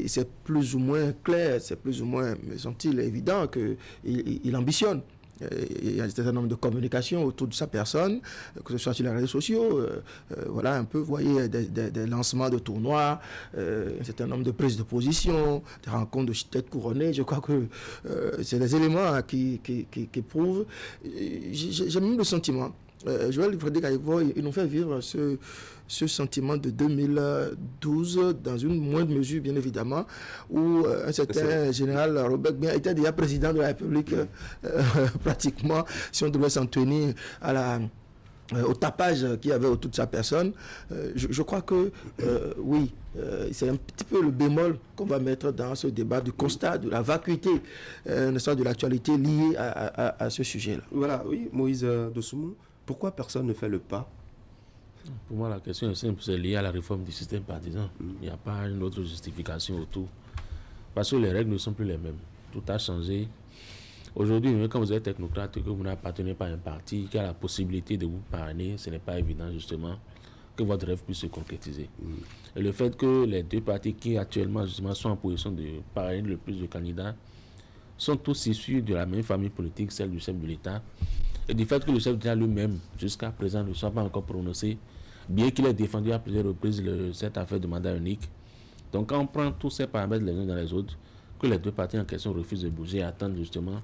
c'est plus ou moins clair, c'est plus ou moins, me semble-t-il, évident qu'il ambitionne. Il y a un certain nombre de communications autour de sa personne, que ce soit sur les réseaux sociaux, voilà un peu, vous voyez, des lancements de tournois, un certain nombre de prises de position, des rencontres de tête couronnées. Je crois que c'est des éléments qui prouvent. J'ai même le sentiment, Joël Frédéric Aïvo, il nous fait vivre ce sentiment de 2012 dans une moindre mesure, bien évidemment, où un certain général Robert Bien était déjà président de la République, pratiquement, si on devait s'en tenir au tapage qu'il y avait autour de sa personne. Je crois que, oui, c'est un petit peu le bémol qu'on va mettre dans ce débat du constat de la vacuité de l'actualité liée à ce sujet-là. Voilà, oui, Moïse Dosoumou, pourquoi personne ne fait le pas? Pour moi, la question est simple, c'est lié à la réforme du système partisan. Il n'y a pas une autre justification autour. Parce que les règles ne sont plus les mêmes. Tout a changé. Aujourd'hui, quand vous êtes technocrate et que vous n'appartenez pas à un parti qui a la possibilité de vous parrainer, ce n'est pas évident justement que votre rêve puisse se concrétiser. Et le fait que les deux partis qui actuellement justement sont en position de parrainer le plus de candidats sont tous issus de la même famille politique, celle du chef de l'État, et du fait que le chef de l'État lui-même, jusqu'à présent, ne soit pas encore prononcé, bien qu'il ait défendu à plusieurs reprises cette affaire de mandat unique. Donc quand on prend tous ces paramètres les uns dans les autres, que les deux partis en question refusent de bouger et attendent justement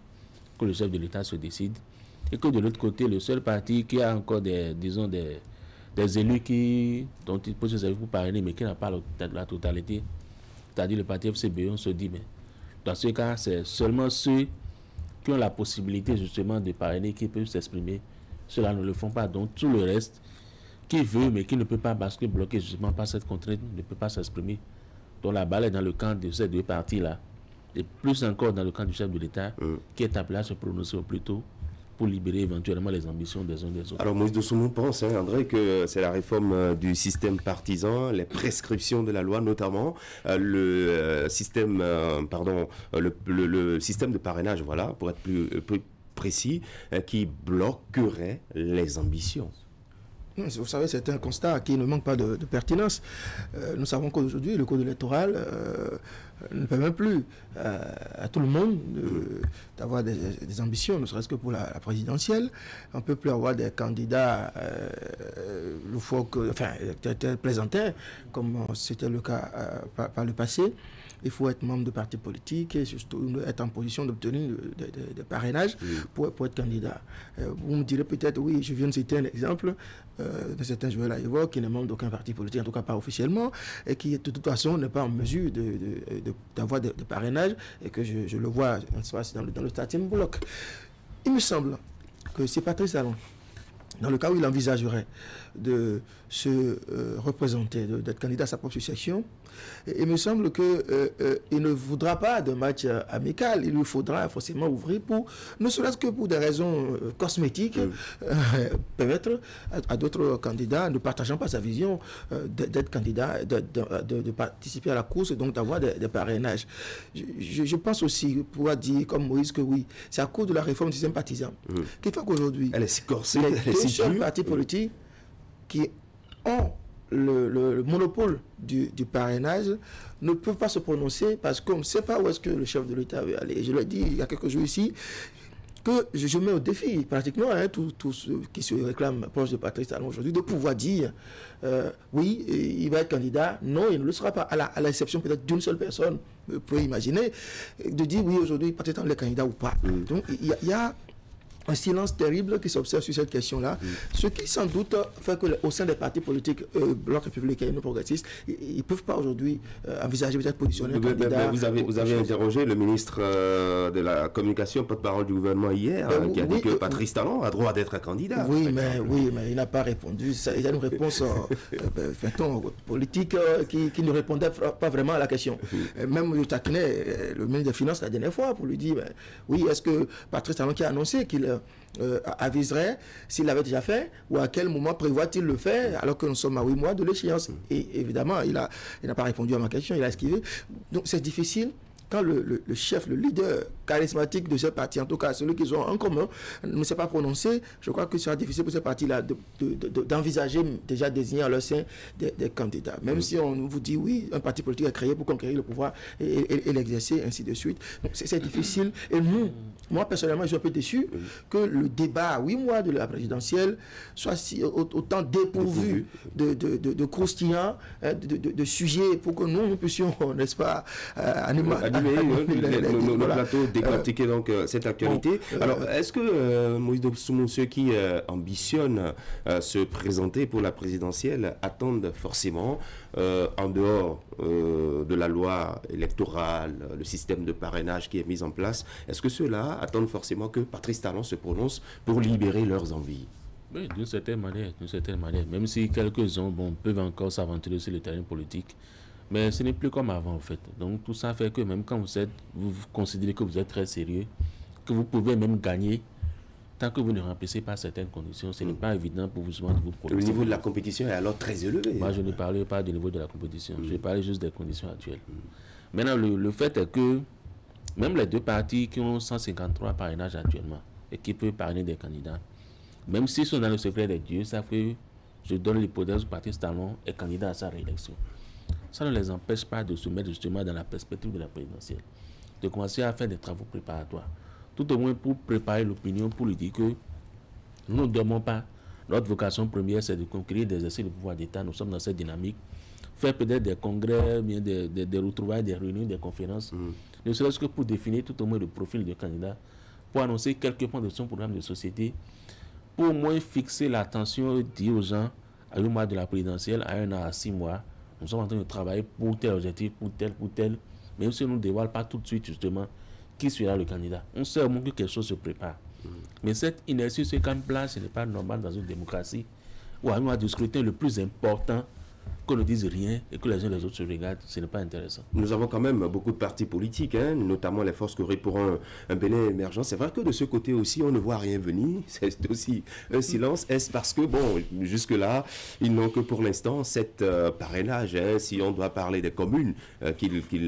que le chef de l'État se décide, et que de l'autre côté, le seul parti qui a encore des élus dont il peut se servir pour parrainer, mais qui n'a pas la totalité, c'est-à-dire le parti FCB, on se dit, mais dans ce cas, c'est seulement ceux qui ont la possibilité justement de parrainer qui peuvent s'exprimer. Ceux-là ne le font pas. Donc tout le reste, qui veut, mais qui ne peut pas parce que bloqué justement par cette contrainte, ne peut pas s'exprimer. Donc la balle est dans le camp de ces deux partis-là. Et plus encore dans le camp du chef de l'État, qui est appelé à se prononcer au plus tôt pour libérer éventuellement les ambitions des uns des autres. Alors Moïse Dossoumo pense, André, que c'est la réforme du système partisan, les prescriptions de la loi notamment, le système de parrainage, voilà, pour être plus précis, qui bloquerait les ambitions. Vous savez, c'est un constat qui ne manque pas de pertinence. Nous savons qu'aujourd'hui, le code électoral ne permet plus à tout le monde d'avoir des ambitions, ne serait-ce que pour la présidentielle. On ne peut plus avoir des candidats plaisantins, comme c'était le cas par le passé. Il faut être membre de partis politiques et surtout être en position d'obtenir des parrainages pour être candidat. Vous me direz peut-être, oui, je viens de citer un exemple de certains joueurs là qui n'est membre d'aucun parti politique, en tout cas pas officiellement, et qui de toute façon n'est pas en mesure d'avoir des parrainages, et que je le vois dans le starting bloc. Il me semble que c'est Patrice Talon, dans le cas où il envisagerait de se représenter, d'être candidat à sa propre succession, il me semble qu'il ne voudra pas de match amical. Il lui faudra forcément ouvrir pour, ne serait-ce que pour des raisons cosmétiques, permettre à d'autres candidats, ne partageant pas sa vision, d'être candidat, de participer à la course et donc d'avoir des parrainages. Je pense aussi pouvoir dire, comme Moïse, que oui, c'est à cause de la réforme du système partisan qui fait qu'aujourd'hui, elle est si corsée, les deux seuls partis politiques qui ont le monopole du parrainage ne peuvent pas se prononcer parce qu'on ne sait pas où est-ce que le chef de l'État veut aller. Je l'ai dit il y a quelques jours ici, que je mets au défi pratiquement tous ceux qui se réclament proche de Patrice Talon aujourd'hui de pouvoir dire oui, il va être candidat, non, il ne le sera pas, à l'exception peut-être d'une seule personne, vous pouvez imaginer, de dire oui, aujourd'hui Patrice Talon est candidat ou pas. Donc il y a un silence terrible qui s'observe sur cette question-là, ce qui sans doute fait qu'au sein des partis politiques, Bloc républicain et non progressistes, ils ne peuvent pas aujourd'hui envisager peut-être positionner un candidat. Vous avez interrogé le ministre de la Communication, porte-parole du gouvernement hier, qui a dit que Patrice Talon a droit d'être un candidat. Oui, mais il n'a pas répondu. Il y a une réponse politique qui ne répondait pas vraiment à la question. Même je taquinais le ministre des Finances la dernière fois pour lui dire, oui, est-ce que Patrice Talon qui a annoncé qu'il aviserait s'il l'avait déjà fait ou à quel moment prévoit-il le faire alors que nous sommes à 8 mois de l'échéance. Et évidemment, il n'a pas répondu à ma question, il a esquivé. Donc c'est difficile quand le chef, le leader charismatique de ce parti, en tout cas celui qu'ils ont en commun, ne s'est pas prononcé. Je crois que ce sera difficile pour ce parti-là d'envisager déjà désigner à leur sein des candidats. Même si on vous dit oui, un parti politique est créé pour conquérir le pouvoir et l'exercer, ainsi de suite. Donc c'est difficile. Et moi personnellement, je suis un peu déçu que le débat à 8 mois de la présidentielle soit autant dépourvu de croustillants, de sujets pour que nous puissions, n'est-ce pas, le plateau décortiquer donc cette actualité. Alors, est-ce que Moïse Dossoumo, ceux qui ambitionnent se présenter pour la présidentielle attendent forcément, en dehors de la loi électorale, le système de parrainage qui est mis en place, est-ce que ceux-là attendent forcément que Patrice Talon se prononce pour libérer leurs envies? Oui, d'une certaine manière, même si quelques-uns peuvent encore s'aventurer sur le terrain politique. Mais ce n'est plus comme avant, en fait. Donc, tout ça fait que même quand vous considérez que vous êtes très sérieux, que vous pouvez même gagner tant que vous ne remplissez pas certaines conditions, ce n'est pas évident pour vous de vous prononcer. Le niveau de la compétition est alors très élevé. Moi, je ne parlais pas du niveau de la compétition. Je parlais juste des conditions actuelles. Maintenant, le fait est que même les deux partis qui ont 153 parrainages actuellement et qui peuvent parrainer des candidats, même s'ils sont dans le secret des dieux, ça fait, je donne l'hypothèse du parti Talon est candidat à sa réélection. Ça ne les empêche pas de se mettre justement dans la perspective de la présidentielle, de commencer à faire des travaux préparatoires. Tout au moins pour préparer l'opinion, pour lui dire que nous ne dormons pas. Notre vocation première, c'est de conquérir des essais de pouvoir d'État. Nous sommes dans cette dynamique. Faire peut-être des congrès, bien des retrouvailles, des réunions, des conférences, ne serait-ce que pour définir tout au moins le profil du candidat, pour annoncer quelques points de son programme de société, pour au moins fixer l'attention, dire aux gens, à un mois de la présidentielle, à 1 an, à 6 mois, nous sommes en train de travailler pour tel objectif, pour tel, même si on ne dévoile pas tout de suite justement qui sera le candidat. On sait au moins que quelque chose se prépare. Mais cette inertie se calme place, ce n'est pas normal dans une démocratie où à un mois du scrutin le plus important, qu'on ne dise rien et que les uns les autres se regardent, ce n'est pas intéressant. Nous avons quand même beaucoup de partis politiques, notamment les forces Corée pour un Bénin émergent. C'est vrai que de ce côté aussi, on ne voit rien venir. C'est aussi un silence. Est-ce parce que, bon, jusque-là, ils n'ont que pour l'instant 7 parrainages, si on doit parler des communes qu'ils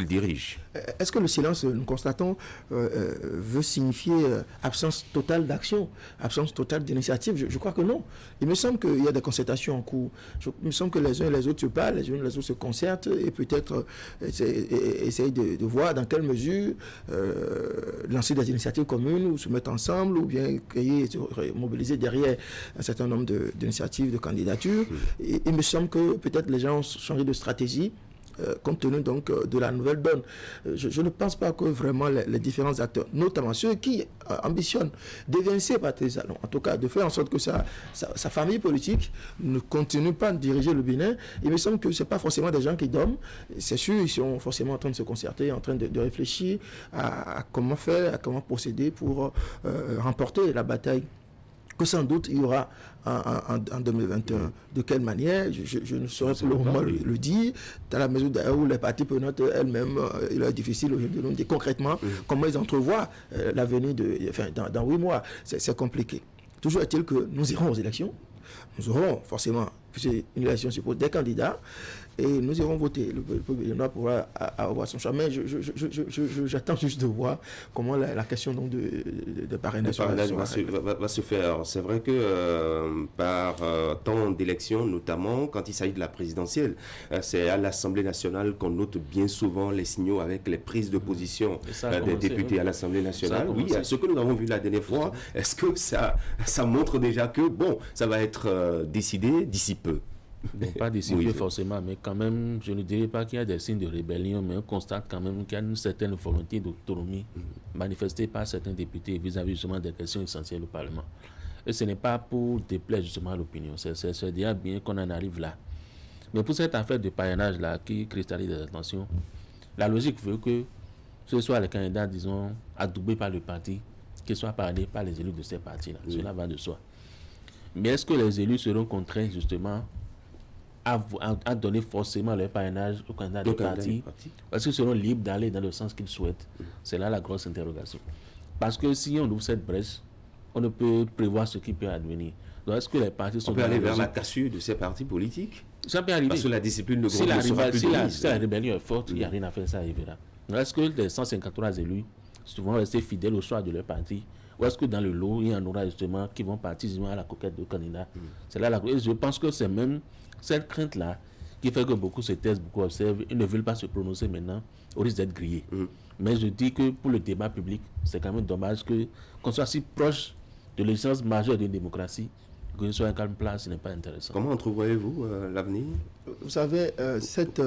dirigent. Est-ce que le silence, nous constatons, veut signifier absence totale d'action, absence totale d'initiative? Je crois que non. Il me semble qu'il y a des concertations en cours. Il me semble que les uns et les autres se parlent, les uns et les autres se concertent et peut-être essayent de voir dans quelle mesure lancer des initiatives communes ou se mettre ensemble ou bien créer, mobiliser derrière un certain nombre d'initiatives, de candidatures. Et il me semble que peut-être les gens ont changé de stratégie compte tenu donc de la nouvelle donne. Je ne pense pas que vraiment les différents acteurs, notamment ceux qui ambitionnent d'évincer Patrice Talon, en tout cas de faire en sorte que sa famille politique ne continue pas de diriger le Bénin, il me semble que ce n'est pas forcément des gens qui dorment. C'est sûr, ils sont forcément en train de se concerter, en train de réfléchir à comment faire, à comment procéder pour remporter la bataille que sans doute il y aura en 2021. De quelle manière, je ne saurais pour le moment le dire, dans la mesure où les parties prenantes elles-mêmes, il est difficile de nous dire concrètement comment ils entrevoient l'avenir dans 8 mois. C'est compliqué. Toujours est-il que nous irons aux élections. Nous aurons forcément, puisque une élection suppose des candidats, et nous irons voter. Le peuple pourra avoir son choix. Mais j'attends juste de voir comment la question donc de parrainage va se faire. C'est vrai que par temps d'élection, notamment quand il s'agit de la présidentielle, c'est à l'Assemblée nationale qu'on note bien souvent les signaux avec les prises de position des députés à l'Assemblée nationale. Oui, ce que nous avons vu la dernière fois, est-ce que ça montre déjà que, bon, ça va être décidé d'ici peu? Bon, pas décidé forcément, mais quand même, je ne dirais pas qu'il y a des signes de rébellion, mais on constate quand même qu'il y a une certaine volonté d'autonomie manifestée par certains députés vis-à-vis justement des questions essentielles au Parlement. Et ce n'est pas pour déplaire justement à l'opinion, c'est déjà bien qu'on en arrive là. Mais pour cette affaire de parrainage-là qui cristallise des attentions, la logique veut que ce soit les candidats, disons, adoubés par le parti, qu'ils soient parrainés par les élus de ces partis-là. Cela va de soi. Mais est-ce que les élus seront contraints justement à donner forcément leur parrainage aux candidats du parti, parce qu'ils seront libres d'aller dans le sens qu'ils souhaitent? C'est là la grosse interrogation. Parce que si on ouvre cette brèche, on ne peut prévoir ce qui peut advenir. Donc est-ce que les partis sont... On peut aller vers la cassure de ces partis politiques? Ça peut arriver. Parce que la discipline de groupe ne sera plus si la rébellion est forte, il n'y a rien à faire, ça arrivera. Donc est-ce que les 153 élus vont rester fidèles au choix de leur parti? Ou est-ce que dans le lot, il y en aura justement qui vont partir à la conquête de candidats? C'est là et je pense que c'est même cette crainte-là qui fait que beaucoup se taisent, beaucoup observent, ils ne veulent pas se prononcer maintenant, au risque d'être grillés. Mais je dis que pour le débat public, c'est quand même dommage qu'on soit si proche de l'existence majeure d'une démocratie, que ce soit un calme plat, ce n'est pas intéressant. Comment entrevoyez-vous l'avenir? Vous savez, cette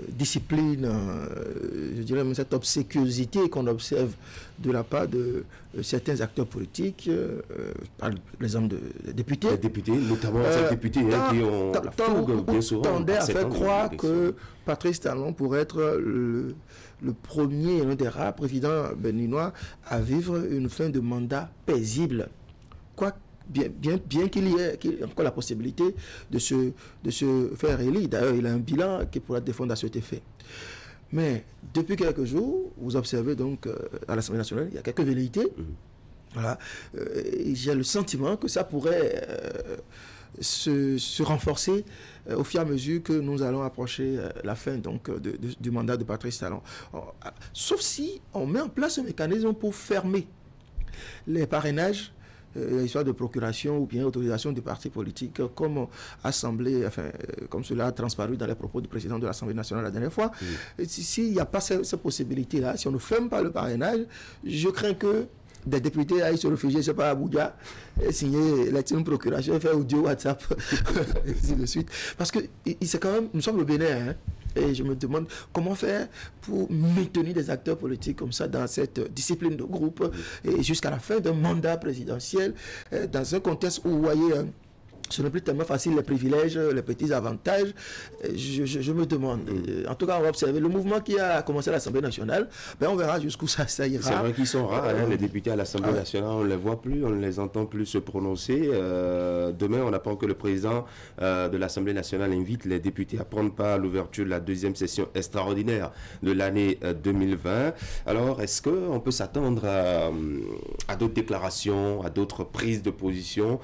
discipline, je dirais même cette obséquiosité qu'on observe de la part de certains acteurs politiques, par l'exemple des députés. Les députés, notamment ces députés qui ont la fougue bien souvent. Tendait à faire croire que Patrice Talon pourrait être le premier, l'un des rares présidents béninois à vivre une fin de mandat paisible. Bien qu'il y ait encore la possibilité de se faire élire. D'ailleurs, il a un bilan qui pourra défendre à cet effet. Mais depuis quelques jours, vous observez donc à l'Assemblée nationale, il y a quelques velléités. Voilà. J'ai le sentiment que ça pourrait se renforcer au fur et à mesure que nous allons approcher la fin donc, du mandat de Patrice Talon. Sauf si on met en place un mécanisme pour fermer les parrainages, l'histoire de procuration ou bien autorisation des partis politiques comme assemblée, enfin, comme cela a transparu dans les propos du président de l'Assemblée nationale la dernière fois. S'il n'y a pas cette possibilité-là, si on ne ferme pas le parrainage, je crains que des députés aillent se réfugier, je ne sais pas, à Abuja, signer une procuration, faire audio, WhatsApp, et ainsi de suite. Parce que c'est quand même, nous sommes le Bénin, hein, et je me demande comment faire pour maintenir des acteurs politiques comme ça dans cette discipline de groupe et jusqu'à la fin d'un mandat présidentiel, dans un contexte où, vous voyez, ce n'est plus tellement facile, les privilèges, les petits avantages. Je me demande. En tout cas, on va observer le mouvement qui a commencé à l'Assemblée nationale. Ben, on verra jusqu'où ça ira. C'est vrai qu'ils sont rares, hein, les députés à l'Assemblée nationale. On ne les voit plus, on ne les entend plus se prononcer. Demain, on apprend que le président de l'Assemblée nationale invite les députés à prendre part à l'ouverture de la deuxième session extraordinaire de l'année 2020. Alors, est-ce qu'on peut s'attendre à d'autres déclarations, à d'autres prises de position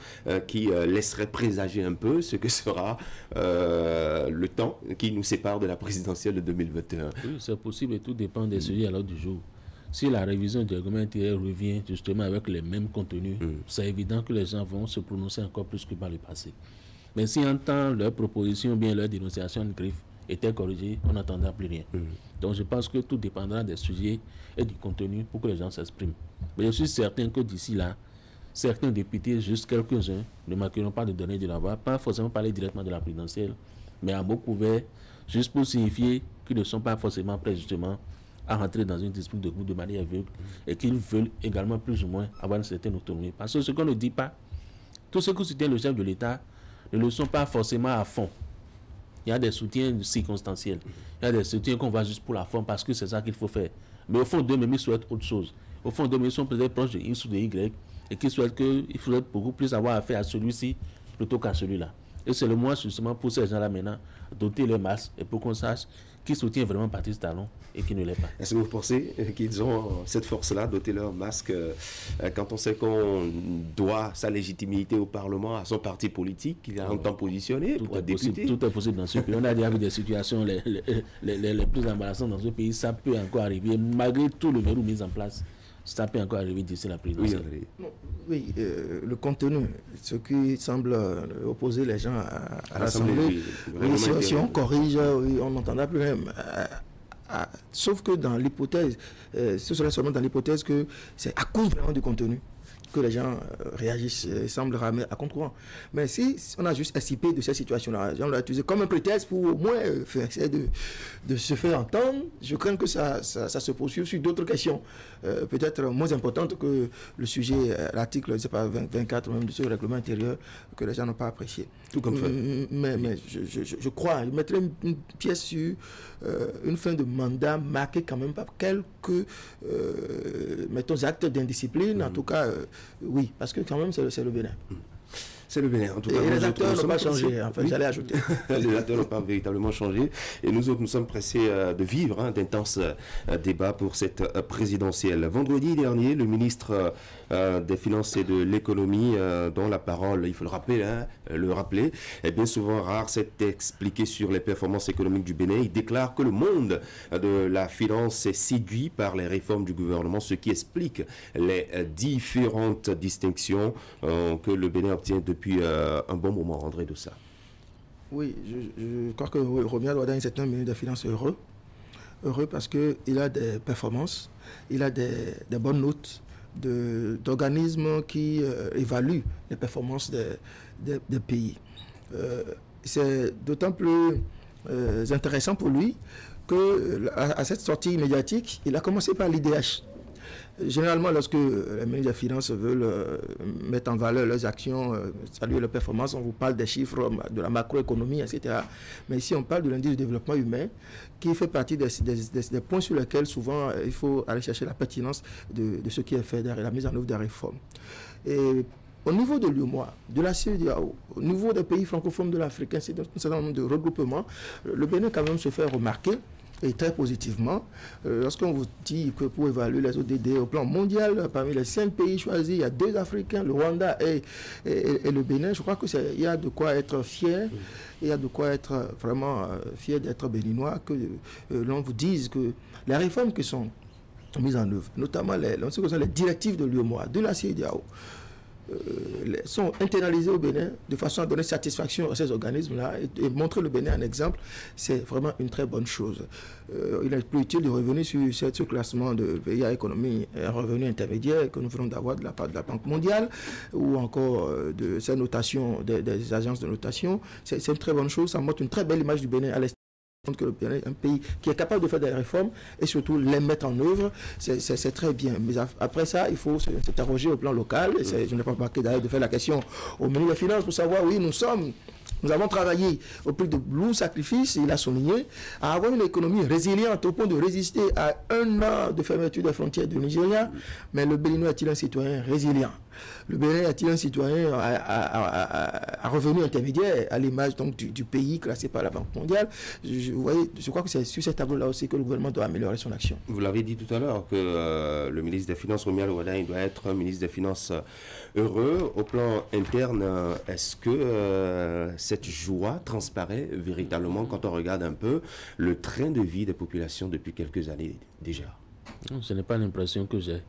qui laisseraient présager un peu ce que sera le temps qui nous sépare de la présidentielle de 2021. Oui, c'est possible et tout dépend des sujets à l'ordre du jour. Si la révision du règlement intérieur revient justement avec les mêmes contenus, c'est évident que les gens vont se prononcer encore plus que par le passé. Mais si en temps leurs propositions ou bien leurs dénonciations de griffes étaient corrigées, on n'entendra plus rien. Donc je pense que tout dépendra des sujets et du contenu pour que les gens s'expriment. Mais je suis certain que d'ici là, certains députés, juste quelques-uns, ne manqueront pas de donner de la voix, pas forcément parler directement de la présidentielle, mais à mots couverts, juste pour signifier qu'ils ne sont pas forcément prêts justement à rentrer dans une dispute de groupe de manière aveugle et qu'ils veulent également plus ou moins avoir une certaine autonomie. Parce que ce qu'on ne dit pas, tous ceux qui soutiennent le chef de l'État ne le sont pas forcément à fond. Il y a des soutiens circonstanciels, il y a des soutiens qu'on va juste pour la forme parce que c'est ça qu'il faut faire. Mais au fond d'eux-mêmes, ils souhaitent autre chose. Au fond d'eux-mêmes, ils sont peut-être proches de X ou de Y, et qui souhaitent qu'il faudrait beaucoup plus avoir affaire à celui-ci plutôt qu'à celui-là. Et c'est le moment justement pour ces gens-là maintenant doter les masses et pour qu'on sache qui soutient vraiment Patrice Talon et qui ne l'est pas. Est-ce que vous pensez qu'ils ont cette force-là, doter leur masque, quand on sait qu'on doit sa légitimité au Parlement, à son parti politique, qu'il a longtemps positionné pour être député? Tout est possible dans ce pays. On a déjà vu des situations les plus embarrassantes dans ce pays. Ça peut encore arriver, malgré tout le verrou mis en place. Ça peut encore arriver d'ici la présidentielle. Oui, le contenu, ce qui semble opposer les gens à l'Assemblée, si on corrige, on n'entendra plus même. Sauf que dans l'hypothèse, ce serait seulement dans l'hypothèse que c'est à cause vraiment du contenu que les gens réagissent et semblent ramer à contre-courant. Mais si on a juste SIP de cette situation-là, on l'a utilisé comme un prétexte pour au moins essayer de se faire entendre, je crains que ça se poursuive sur d'autres questions, peut-être moins importantes que le sujet, l'article, je ne sais pas, 24 même de ce règlement intérieur que les gens n'ont pas apprécié. Tout comme ça. Mais je crois, je mettrais une pièce sur une fin de mandat marquée quand même par quelques, mettons, actes d'indiscipline, en tout cas, oui, parce que quand même, c'est le Bénin. C'est le Bénin, en tout cas. Et les acteurs n'ont pas changé, enfin, j'allais ajouter. Les acteurs n'ont pas véritablement changé. Et nous autres, nous sommes pressés de vivre d'intenses débats pour cette présidentielle. Vendredi dernier, le ministre des Finances et de l'Économie, dont la parole, il faut le rappeler, est bien souvent rare, s'est expliqué sur les performances économiques du Bénin. Il déclare que le monde de la finance est séduit par les réformes du gouvernement, ce qui explique les différentes distinctions que le Bénin obtient depuis un bon moment. André Dossa. Oui, je crois que Romia doit donner un certain ministre des Finances heureux parce qu'il a des performances, il a des bonnes notes d'organismes qui évaluent les performances des pays. C'est d'autant plus intéressant pour lui qu'à cette sortie médiatique, il a commencé par l'IDH. Généralement, lorsque les ministres des Finances veulent mettre en valeur leurs actions, saluer leurs performances, on vous parle des chiffres de la macroéconomie, etc. Mais ici, on parle de l'indice de développement humain, qui fait partie des points sur lesquels souvent il faut aller chercher la pertinence de ce qui est fait derrière la mise en œuvre des réformes. Et au niveau de l'UEMOA, de la CEDEAO, au niveau des pays francophones de l'Afrique, ainsi d'un certain nombre de regroupements, le Bénin quand même se fait remarquer et très positivement. Lorsqu'on vous dit que pour évaluer les ODD au plan mondial, parmi les 5 pays choisis, il y a 2 Africains, le Rwanda et le Bénin. Je crois qu'il y a de quoi être fier. Il y a de quoi être vraiment fier d'être béninois, que l'on vous dise que les réformes qui sont mises en œuvre, notamment les directives de l'UEMOA, de la CEDEAO, sont internalisés au Bénin de façon à donner satisfaction à ces organismes-là et montrer le Bénin un exemple, c'est vraiment une très bonne chose. Il est plus utile de revenir sur ce classement de pays à économie et revenu intermédiaire que nous venons d'avoir de la part de la Banque mondiale ou encore de ces notations, des agences de notation. C'est une très bonne chose, ça montre une très belle image du Bénin à l'extérieur. Que le Bénin est un pays qui est capable de faire des réformes et surtout les mettre en œuvre, c'est très bien. Mais après ça, il faut s'interroger au plan local. Et je n'ai pas manqué d'ailleurs de faire la question au ministre des Finances pour savoir, oui, nous avons travaillé au prix de lourds sacrifices, il a souligné, à avoir une économie résiliente au point de résister à 1 an de fermeture des frontières du Nigeria. Mais le Béninois est-il un citoyen résilient? Le Bénin est-il un citoyen à revenu intermédiaire, à l'image donc du pays classé par la Banque mondiale? Je crois que c'est sur ce tableau-là aussi que le gouvernement doit améliorer son action. Vous l'avez dit tout à l'heure que le ministre des Finances, Romy Alouada, doit être un ministre des Finances heureux. Au plan interne, est-ce que cette joie transparaît véritablement quand on regarde un peu le train de vie des populations depuis quelques années déjà? Non, ce n'est pas l'impression que j'ai.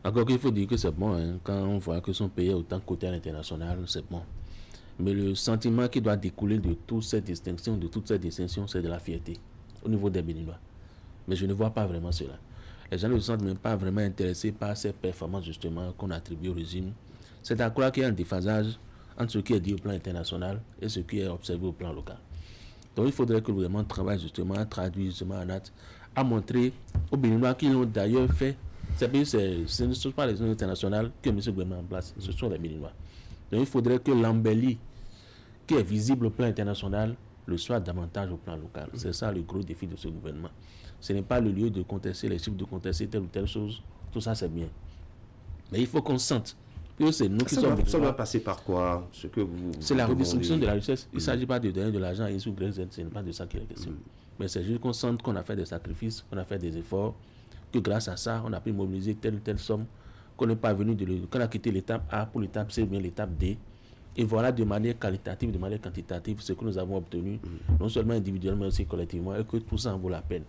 Encore qu'il faut dire que c'est bon, hein, quand on voit que son pays est autant coté à l'international, c'est bon. Mais le sentiment qui doit découler de toutes ces distinctions, c'est de la fierté au niveau des Béninois. Mais je ne vois pas vraiment cela. Les gens ne se sentent même pas vraiment intéressés par ces performances justement qu'on attribue au régime. C'est à croire qu'il y a un déphasage entre ce qui est dit au plan international et ce qui est observé au plan local. Donc il faudrait que le gouvernement travaille justement, traduise justement en acte, à montrer aux Béninois qui l'ont d'ailleurs fait. Ce ne sont pas les zones internationales que M. le gouvernement en place, ce sont les Béninois. Donc il faudrait que l'embellie qui est visible au plan international le soit davantage au plan local. C'est ça le gros défi de ce gouvernement. Ce n'est pas le lieu de contester les chiffres, de contester telle ou telle chose. Tout ça c'est bien. Mais il faut qu'on sente que c'est nous qui sommes... Ça doit passer par quoi? C'est la redistribution de la richesse. Il ne s'agit pas de donner de l'argent et sous grève, ce n'est pas de ça qu'il est question. Mais c'est juste qu'on sente qu'on a fait des sacrifices, qu'on a fait des efforts, que grâce à ça, on a pu mobiliser telle ou telle somme, qu'on n'est pas venu qu'on a quitté l'étape A pour l'étape C ou bien l'étape D. Et voilà de manière qualitative, de manière quantitative, ce que nous avons obtenu, non seulement individuellement, mais aussi collectivement, et que tout ça en vaut la peine.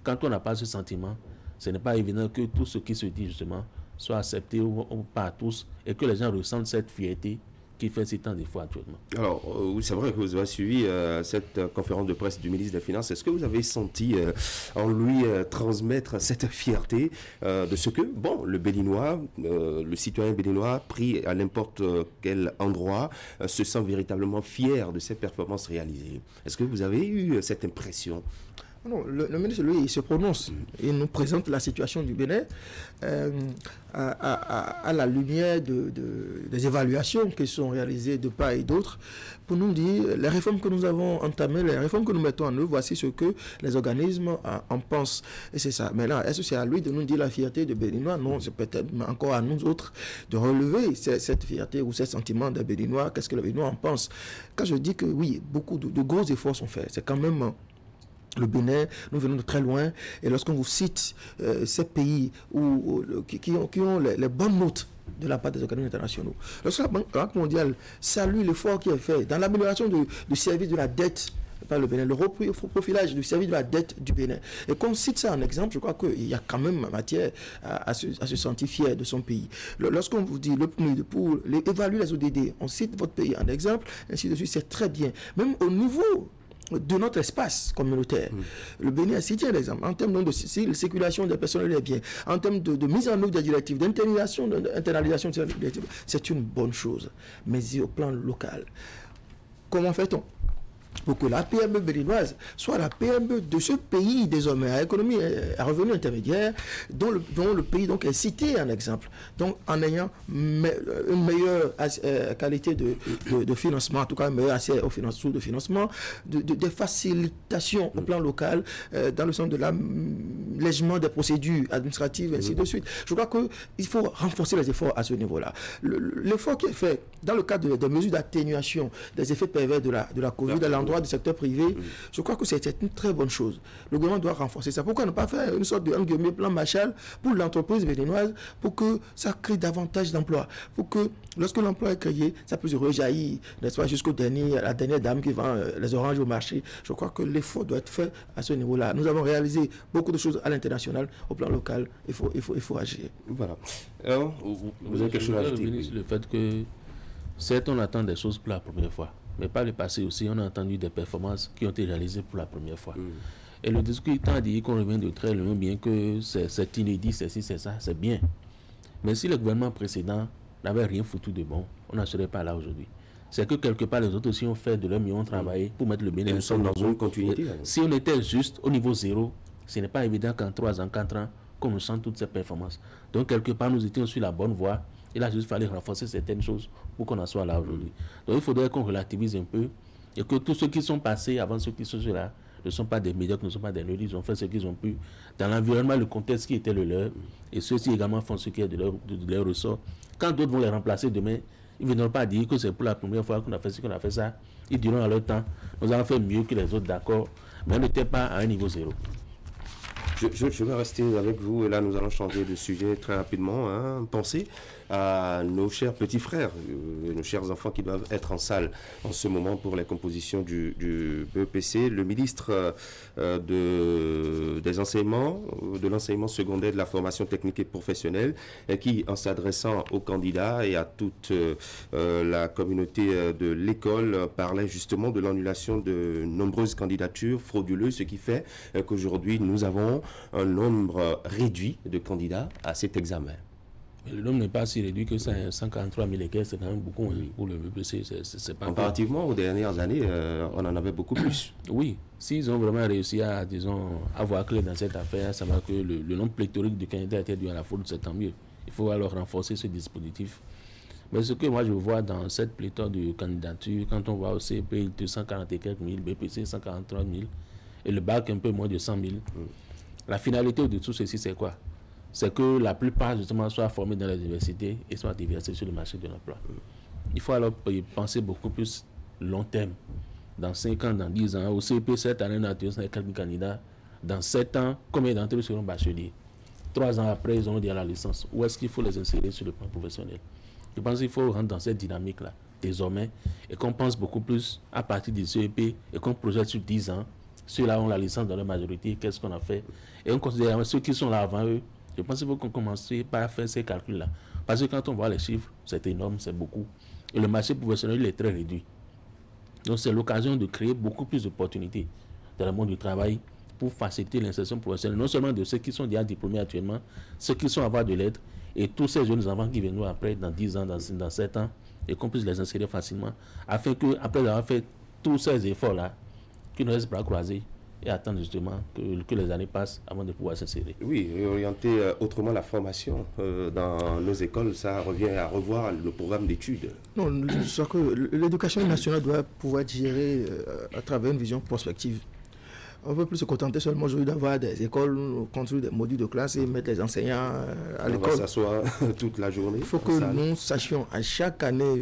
Quand on n'a pas ce sentiment, ce n'est pas évident que tout ce qui se dit justement soit accepté ou par tous, et que les gens ressentent cette fierté qui fait si tant d'efforts actuellement. Alors, c'est vrai que vous avez suivi cette conférence de presse du ministre des Finances. Est-ce que vous avez senti en lui transmettre cette fierté de ce que, bon, le Béninois, le citoyen béninois, pris à n'importe quel endroit, se sent véritablement fier de ses performances réalisées? Est-ce que vous avez eu cette impression? Non, le ministre, lui, il se prononce. Il nous présente la situation du Bénin à la lumière des évaluations qui sont réalisées de part et d'autre pour nous dire les réformes que nous avons entamées, les réformes que nous mettons en œuvre, voici ce que les organismes en pensent. Et c'est ça. Mais là, est-ce que c'est à lui de nous dire la fierté de Béninois? Non, c'est peut-être encore à nous autres de relever cette fierté ou ces sentiments des Béninois. Qu'est-ce que les Béninois en pensent? Quand je dis que oui, beaucoup de gros efforts sont faits, c'est quand même... Le Bénin, nous venons de très loin, et lorsqu'on vous cite ces pays qui ont les bonnes notes de la part des organismes internationaux, lorsque la Banque mondiale salue l'effort qui est fait dans l'amélioration du service de la dette par le Bénin, le reprofilage du service de la dette du Bénin, et qu'on cite ça en exemple, je crois qu'il y a quand même matière à se sentir fier de son pays. Lorsqu'on vous dit le PNUD pour évaluer les ODD, on cite votre pays en exemple, ainsi de suite, c'est très bien. Même au niveau de notre espace communautaire. Le Bénin a cité l'exemple en termes de circulation des personnes et des biens, en termes de mise en œuvre des directives, d'internalisation de ces directives. C'est une bonne chose. Mais au plan local, comment fait-on pour que la PME béninoise soit la PME de ce pays désormais à économie, à revenu intermédiaire, dont le pays donc est cité en exemple, donc en ayant une meilleure qualité de financement, en tout cas un meilleur accès aux sources de financement, des facilitations au plan local, dans le sens de la allègement des procédures administratives, ainsi de suite. Je crois qu'il faut renforcer les efforts à ce niveau-là. L'effort qui est fait dans le cadre des mesures d'atténuation des effets pervers de la Covid à l'endroit du secteur privé, je crois que c'est une très bonne chose. Le gouvernement doit renforcer ça. Pourquoi ne pas faire une sorte de plan Marshall pour l'entreprise béninoise, pour que ça crée davantage d'emplois, pour que lorsque l'emploi est créé, ça peut se rejaillir, n'est-ce pas, jusqu'au la dernière dame qui vend les oranges au marché. Je crois que l'effort doit être fait à ce niveau-là. Nous avons réalisé beaucoup de choses à l'international, au plan local. Il faut agir. Voilà. Alors, vous avez quelque chose à ajouter? Le fait que, certes, on attend des choses pour la première fois, mais par le passé aussi, on a entendu des performances qui ont été réalisées pour la première fois. Et le discours tend à dire qu'on revient de très loin, bien que c'est inédit, c'est ci, c'est ça, c'est bien. Mais si le gouvernement précédent n'avait rien foutu de bon, on n'en serait pas là aujourd'hui. C'est que quelque part, les autres aussi ont fait de leur mieux, ont travaillé pour mettre le bien. Et nous sommes dans une continuité. Si on était juste au niveau zéro, ce n'est pas évident qu'en 3 ans, 4 ans, qu'on nous sente toutes ces performances. Donc, quelque part, nous étions sur la bonne voie. Il a juste fallu renforcer certaines choses pour qu'on en soit là aujourd'hui. Donc, il faudrait qu'on relativise un peu et que tous ceux qui sont passés avant ceux qui sont là ne sont pas des médiocres, ne sont pas des nuls. Ils ont fait ce qu'ils ont pu dans l'environnement, le contexte qui était le leur. Et ceux-ci également font ce qui est de leur ressort. Quand d'autres vont les remplacer demain, ils ne viendront pas dire que c'est pour la première fois qu'on a fait ci, qu'on a fait ça. Ils diront à leur temps, nous avons fait mieux que les autres, d'accord, mais on n'était pas à un niveau zéro. Je vais rester avec vous et là nous allons changer de sujet très rapidement. Pensez à nos chers petits frères, nos chers enfants qui doivent être en salle en ce moment pour les compositions du BEPC. Le ministre des enseignements, de l'enseignement secondaire, de la formation technique et professionnelle, qui en s'adressant aux candidats et à toute la communauté de l'école parlait justement de l'annulation de nombreuses candidatures frauduleuses, ce qui fait qu'aujourd'hui nous avons un nombre réduit de candidats à cet examen. Mais le nombre n'est pas si réduit que ça, 143 000 équerres, c'est quand même beaucoup pour le BPC. C'est pas comparativement aux dernières années, on en avait beaucoup plus. Oui, s'ils ont vraiment réussi à, disons, avoir clé dans cette affaire, ça va que le nombre pléthorique de candidats était dû à la fraude, c'est tant mieux. Il faut alors renforcer ce dispositif. Mais ce que moi je vois dans cette pléthore de candidatures, quand on voit au CP 240 et quelques mille, BPC 143 000, et le bac un peu moins de 100 000, la finalité de tout ceci, c'est quoi? C'est que la plupart, justement, soient formés dans les universités et soient déversés sur le marché de l'emploi. Il faut alors penser beaucoup plus long terme. Dans 5 ans, dans 10 ans, au CP, cette année, on a quelques candidats. Dans 7 ans, combien d'entre eux seront bacheliers? 3 ans après, ils auront dit à la licence. Où est-ce qu'il faut les insérer sur le plan professionnel? Je pense qu'il faut rentrer dans cette dynamique-là, désormais, et qu'on pense beaucoup plus à partir du CEP et qu'on projette sur 10 ans. Ceux-là ont la licence dans leur majorité, qu'est-ce qu'on a fait? Et on considère ceux qui sont là avant eux. Je pense qu'il faut qu'on commence par faire ces calculs-là. Parce que quand on voit les chiffres, c'est énorme, c'est beaucoup. Et le marché professionnel il est très réduit. Donc c'est l'occasion de créer beaucoup plus d'opportunités dans le monde du travail pour faciliter l'insertion professionnelle, non seulement de ceux qui sont déjà diplômés actuellement, ceux qui sont à avoir de l'aide, et tous ces jeunes enfants qui viendront après, dans 10 ans, dans 7 ans, et qu'on puisse les insérer facilement, afin qu'après avoir fait tous ces efforts-là, qu'ils ne restent pas croisés, et attendre justement que les années passent avant de pouvoir s'insérer. Oui, et orienter autrement la formation dans nos écoles, ça revient à revoir le programme d'études. Non, je crois que l'éducation nationale doit pouvoir être gérée à travers une vision prospective. On ne peut plus se contenter seulement aujourd'hui d'avoir des écoles, construire des modules de classe et mettre les enseignants à l'école. On va s'asseoir toute la journée. Il faut que nous sachions à chaque année,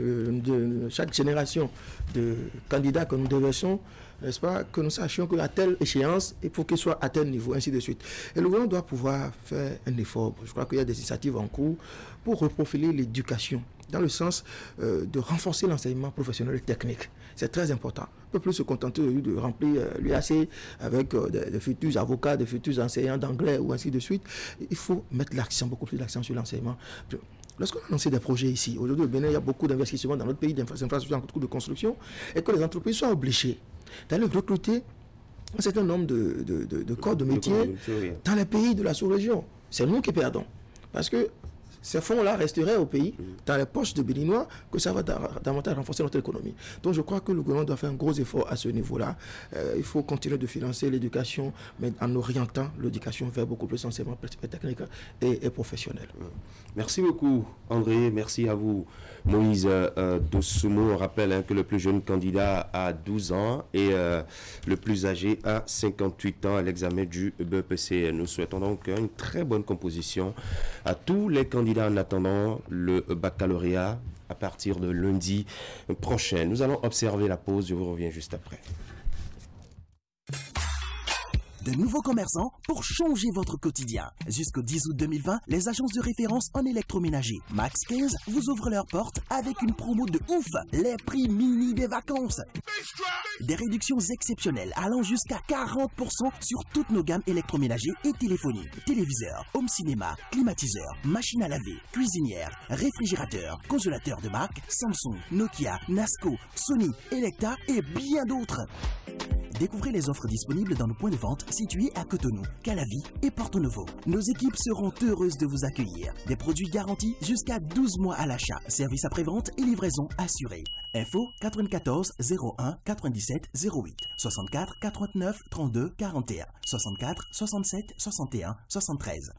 chaque génération de candidats que nous déversons, n'est-ce pas, que nous sachions qu'à telle échéance, il faut qu'il soit à tel niveau, ainsi de suite. Et le gouvernement doit pouvoir faire un effort. Je crois qu'il y a des initiatives en cours pour reprofiler l'éducation, dans le sens de renforcer l'enseignement professionnel et technique. C'est très important. On ne peut plus se contenter de remplir l'UAC avec des futurs avocats, des futurs enseignants d'anglais ou ainsi de suite. Il faut mettre l'accent, beaucoup plus d'accent sur l'enseignement. Lorsqu'on a lancé des projets ici, aujourd'hui au Bénin, il y a beaucoup d'investissements dans notre pays, d'infrastructures en cours de construction, et que les entreprises soient obligées d'aller recruter un certain nombre de corps de métier dans les pays de la sous-région. C'est nous qui perdons. Parce que ces fonds-là resteraient au pays, dans les poches des Béninois, que ça va davantage renforcer notre économie. Donc je crois que le gouvernement doit faire un gros effort à ce niveau-là. Il faut continuer de financer l'éducation, mais en orientant l'éducation vers beaucoup plus enseignement technique et professionnel. Merci beaucoup André, merci à vous Moïse Dossoumo. On rappelle que le plus jeune candidat a 12 ans et le plus âgé a 58 ans à l'examen du BEPC. Nous souhaitons donc une très bonne composition à tous les candidats en attendant le baccalauréat à partir de lundi prochain. Nous allons observer la pause, je vous reviens juste après. De nouveaux commerçants pour changer votre quotidien. Jusqu'au 10 août 2020, les agences de référence en électroménager Max 15 vous ouvrent leurs portes avec une promo de ouf, les prix mini des vacances. Des réductions exceptionnelles allant jusqu'à 40% sur toutes nos gammes électroménagers et téléphoniques, téléviseurs, home cinéma, climatiseurs, machines à laver, cuisinières, réfrigérateurs, congélateurs de marque Samsung, Nokia, Nasco, Sony, Elekta et bien d'autres. Découvrez les offres disponibles dans nos points de vente situés à Cotonou, Calavi et Porto Novo. Nos équipes seront heureuses de vous accueillir. Des produits garantis jusqu'à 12 mois à l'achat. Service après-vente et livraison assurée. Info 94 01 97 08 64 89 32 41 64 67 61 73.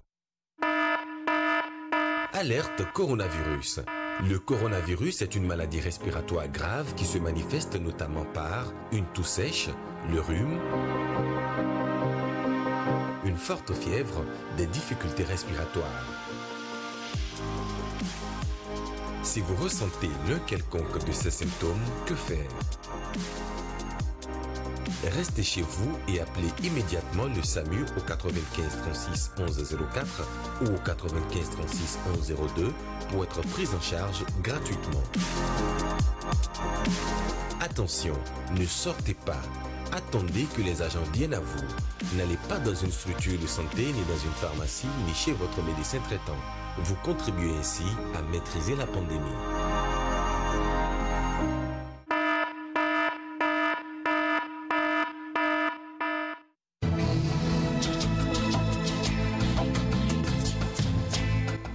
Alerte coronavirus. Le coronavirus est une maladie respiratoire grave qui se manifeste notamment par une toux sèche, le rhume, une forte fièvre, des difficultés respiratoires. Si vous ressentez l'un quelconque de ces symptômes, que faire? Restez chez vous et appelez immédiatement le SAMU au 95 36 11 04 ou au 95 36 11 02 pour être pris en charge gratuitement. Attention, ne sortez pas. Attendez que les agents viennent à vous. N'allez pas dans une structure de santé, ni dans une pharmacie, ni chez votre médecin traitant. Vous contribuez ainsi à maîtriser la pandémie.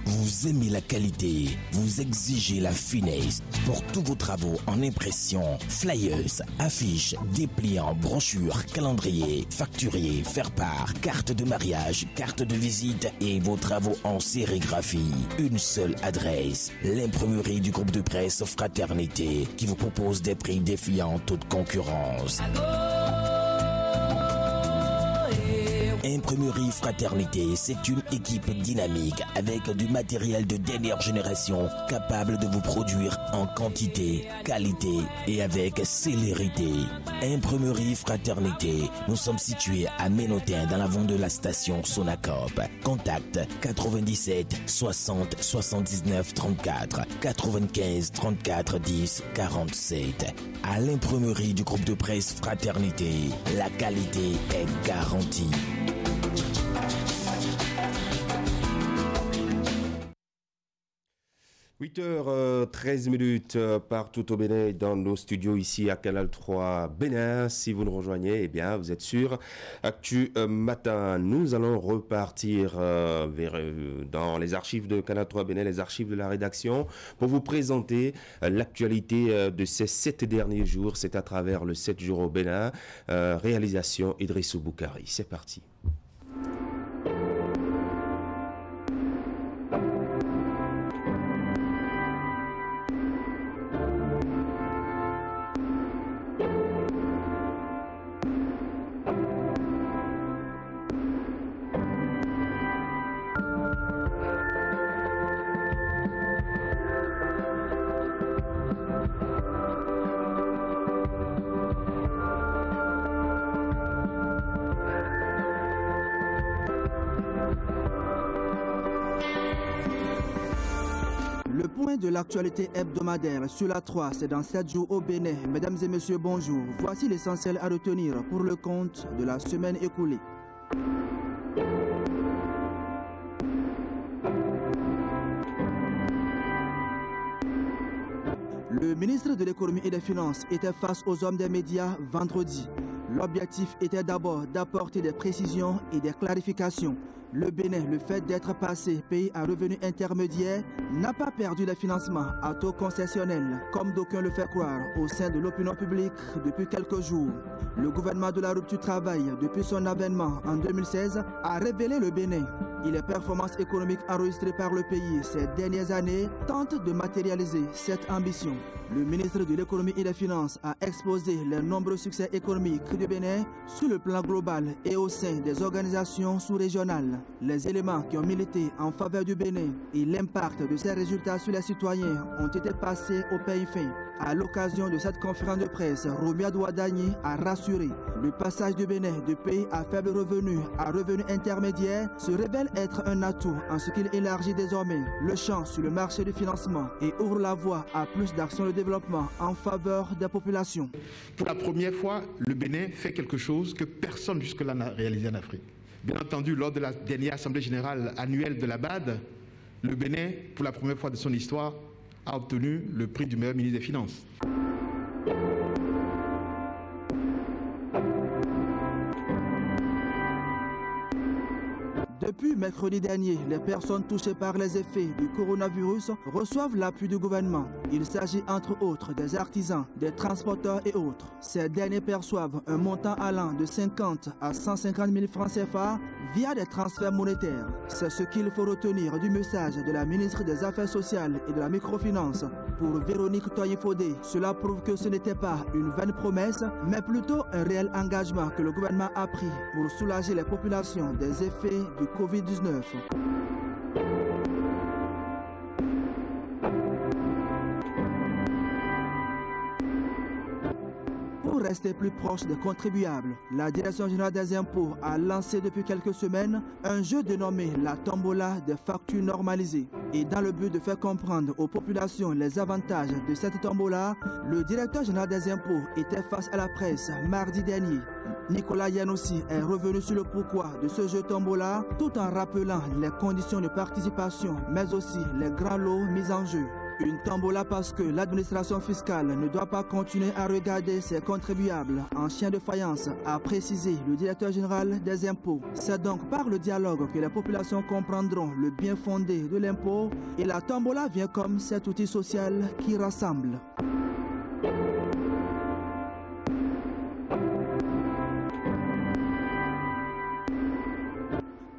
Vous aimez la qualité, vous exigez la finesse. Pour tous vos travaux en impression, flyers, affiches, dépliants, brochures, calendriers, facturiers, faire-part, carte de mariage, carte de visite et vos travaux en sérigraphie. Une seule adresse, l'imprimerie du groupe de presse Fraternité qui vous propose des prix défiant toute concurrence. Imprimerie Fraternité, c'est une équipe dynamique avec du matériel de dernière génération capable de vous produire en quantité, qualité et avec célérité. Imprimerie Fraternité, nous sommes situés à Ménotin dans l'avant de la station Sonacop. Contact 97 60 79 34 95 34 10 47. À l'imprimerie du groupe de presse Fraternité, la qualité est garantie. 8h13 partout au Bénin, dans nos studios ici à Canal 3 Bénin. Si vous nous rejoignez, eh bien, vous êtes sur Actu Matin. Nous allons repartir dans les archives de Canal 3 Bénin, les archives de la rédaction, pour vous présenter l'actualité de ces 7 derniers jours. C'est à travers le 7 jours au Bénin. Réalisation Idrissou Boukari. C'est parti. Le point de l'actualité hebdomadaire sur la 3, c'est dans 7 jours au Bénin. Mesdames et messieurs, bonjour. Voici l'essentiel à retenir pour le compte de la semaine écoulée. Le ministre de l'économie et des finances était face aux hommes des médias vendredi. L'objectif était d'abord d'apporter des précisions et des clarifications. Le Bénin, le fait d'être passé pays à revenu intermédiaire, n'a pas perdu les financements à taux concessionnel, comme d'aucuns le font croire au sein de l'opinion publique depuis quelques jours. Le gouvernement de la rupture travaille depuis son avènement en 2016 a révélé le Bénin et les performances économiques enregistrées par le pays ces dernières années tentent de matérialiser cette ambition. Le ministre de l'économie et des finances a exposé les nombreux succès économiques du Bénin sur le plan global et au sein des organisations sous-régionales. Les éléments qui ont milité en faveur du Bénin et l'impact de ces résultats sur les citoyens ont été passés au pays fin. À l'occasion de cette conférence de presse, Romia Douadagny a rassuré. Le passage du Bénin de pays à faible revenu à revenu intermédiaire se révèle être un atout en ce qu'il élargit désormais le champ sur le marché du financement et ouvre la voie à plus d'actions de développement en faveur des populations. Pour la première fois, le Bénin fait quelque chose que personne jusque-là n'a réalisé en Afrique. Bien entendu, lors de la dernière Assemblée générale annuelle de la BAD, le Bénin, pour la première fois de son histoire, a obtenu le prix du meilleur ministre des Finances. Depuis mercredi dernier, les personnes touchées par les effets du coronavirus reçoivent l'appui du gouvernement. Il s'agit entre autres des artisans, des transporteurs et autres. Ces derniers perçoivent un montant allant de 50 à 150 000 francs CFA via des transferts monétaires. C'est ce qu'il faut retenir du message de la ministre des Affaires sociales et de la microfinance. Pour Véronique Toye-Fodé, cela prouve que ce n'était pas une vaine promesse, mais plutôt un réel engagement que le gouvernement a pris pour soulager les populations des effets du Covid-19. Pour rester plus proche des contribuables, la Direction générale des impôts a lancé depuis quelques semaines un jeu dénommé la tombola des factures normalisées. Et dans le but de faire comprendre aux populations les avantages de cette tombola, le directeur général des impôts était face à la presse mardi dernier. Nicolas Yanossi est revenu sur le pourquoi de ce jeu tombola tout en rappelant les conditions de participation mais aussi les grands lots mis en jeu. Une tombola parce que l'administration fiscale ne doit pas continuer à regarder ses contribuables en chien de faïence, a précisé le directeur général des impôts. C'est donc par le dialogue que les populations comprendront le bien fondé de l'impôt et la tombola vient comme cet outil social qui rassemble.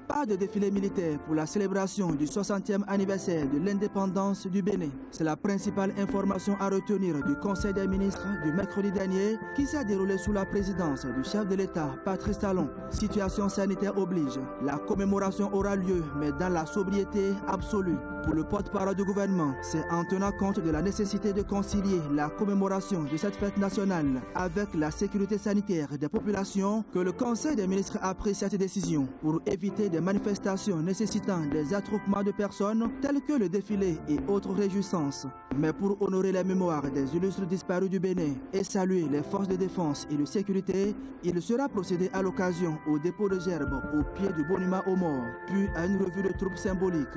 Pas de défilé militaire pour la célébration du 60e anniversaire de l'indépendance du Bénin. C'est la principale information à retenir du Conseil des ministres du mercredi dernier qui s'est déroulé sous la présidence du chef de l'État, Patrice Talon. Situation sanitaire oblige. La commémoration aura lieu, mais dans la sobriété absolue. Pour le porte-parole du gouvernement, c'est en tenant compte de la nécessité de concilier la commémoration de cette fête nationale avec la sécurité sanitaire des populations que le Conseil des ministres a pris cette décision pour éviter des manifestations nécessitant des attroupements de personnes tels que le défilé et autres réjouissances. Mais pour honorer la mémoire des illustres disparus du Bénin et saluer les forces de défense et de sécurité, il sera procédé à l'occasion au dépôt de gerbes au pied du monument aux morts, puis à une revue de troupes symboliques.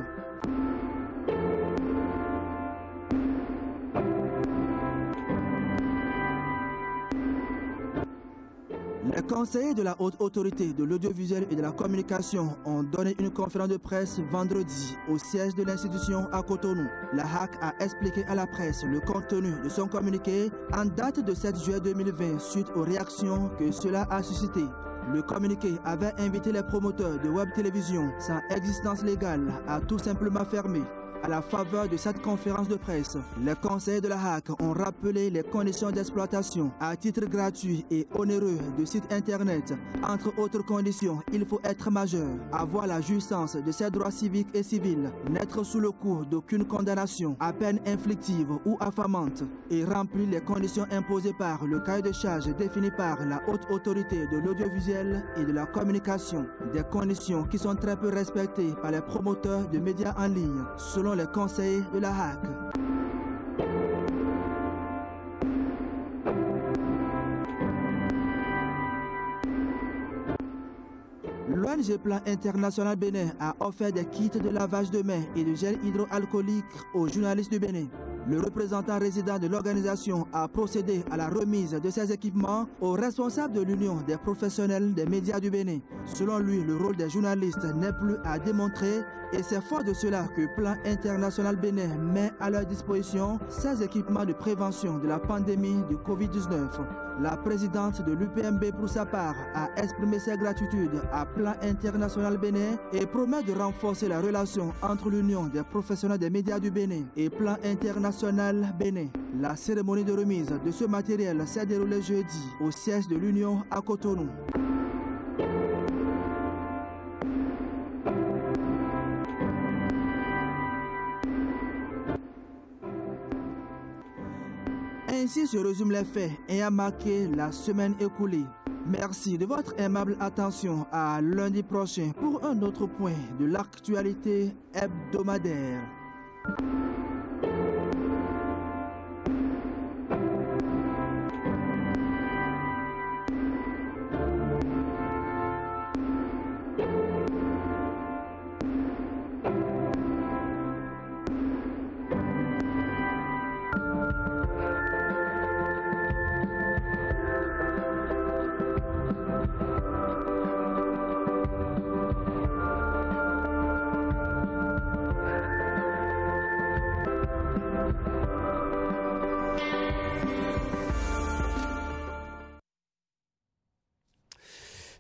Les conseillers de la haute autorité de l'audiovisuel et de la communication ont donné une conférence de presse vendredi au siège de l'institution à Cotonou. La HAC a expliqué à la presse le contenu de son communiqué en date de 7 juillet 2020 suite aux réactions que cela a suscité. Le communiqué avait invité les promoteurs de web télévision sans existence légale à tout simplement fermer. À la faveur de cette conférence de presse, les conseillers de la HAC ont rappelé les conditions d'exploitation à titre gratuit et onéreux de sites internet. Entre autres conditions, il faut être majeur, avoir la jouissance de ses droits civiques et civils, n'être sous le coup d'aucune condamnation, à peine inflictive ou affamante, et remplir les conditions imposées par le cahier de charges défini par la haute autorité de l'audiovisuel et de la communication. Des conditions qui sont très peu respectées par les promoteurs de médias en ligne, selon les conseillers de la HAC. L'ONG Plan International Bénin a offert des kits de lavage de mains et de gel hydroalcoolique aux journalistes du Bénin. Le représentant résident de l'organisation a procédé à la remise de ces équipements aux responsables de l'Union des professionnels des médias du Bénin. Selon lui, le rôle des journalistes n'est plus à démontrer et c'est fort de cela que Plan International Bénin met à leur disposition ces équipements de prévention de la pandémie de Covid-19. La présidente de l'UPMB, pour sa part, a exprimé ses gratitudes à Plan International Bénin et promet de renforcer la relation entre l'Union des professionnels des médias du Bénin et Plan International Bénin. La cérémonie de remise de ce matériel s'est déroulée jeudi au siège de l'Union à Cotonou. Ainsi se résument les faits ayant marqué la semaine écoulée. Merci de votre aimable attention à lundi prochain pour un autre point de l'actualité hebdomadaire.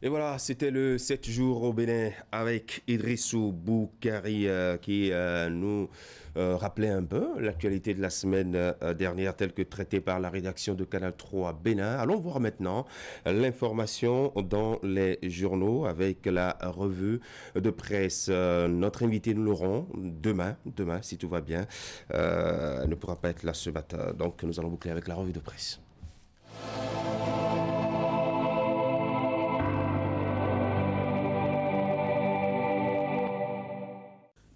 Et voilà, c'était le 7 jours au Bénin avec Idrissou Boukari qui nous rappelait un peu l'actualité de la semaine dernière telle que traitée par la rédaction de Canal 3 Bénin. Allons voir maintenant l'information dans les journaux avec la revue de presse. Notre invité, nous l'aurons demain si tout va bien. Elle ne pourra pas être là ce matin, donc nous allons boucler avec la revue de presse.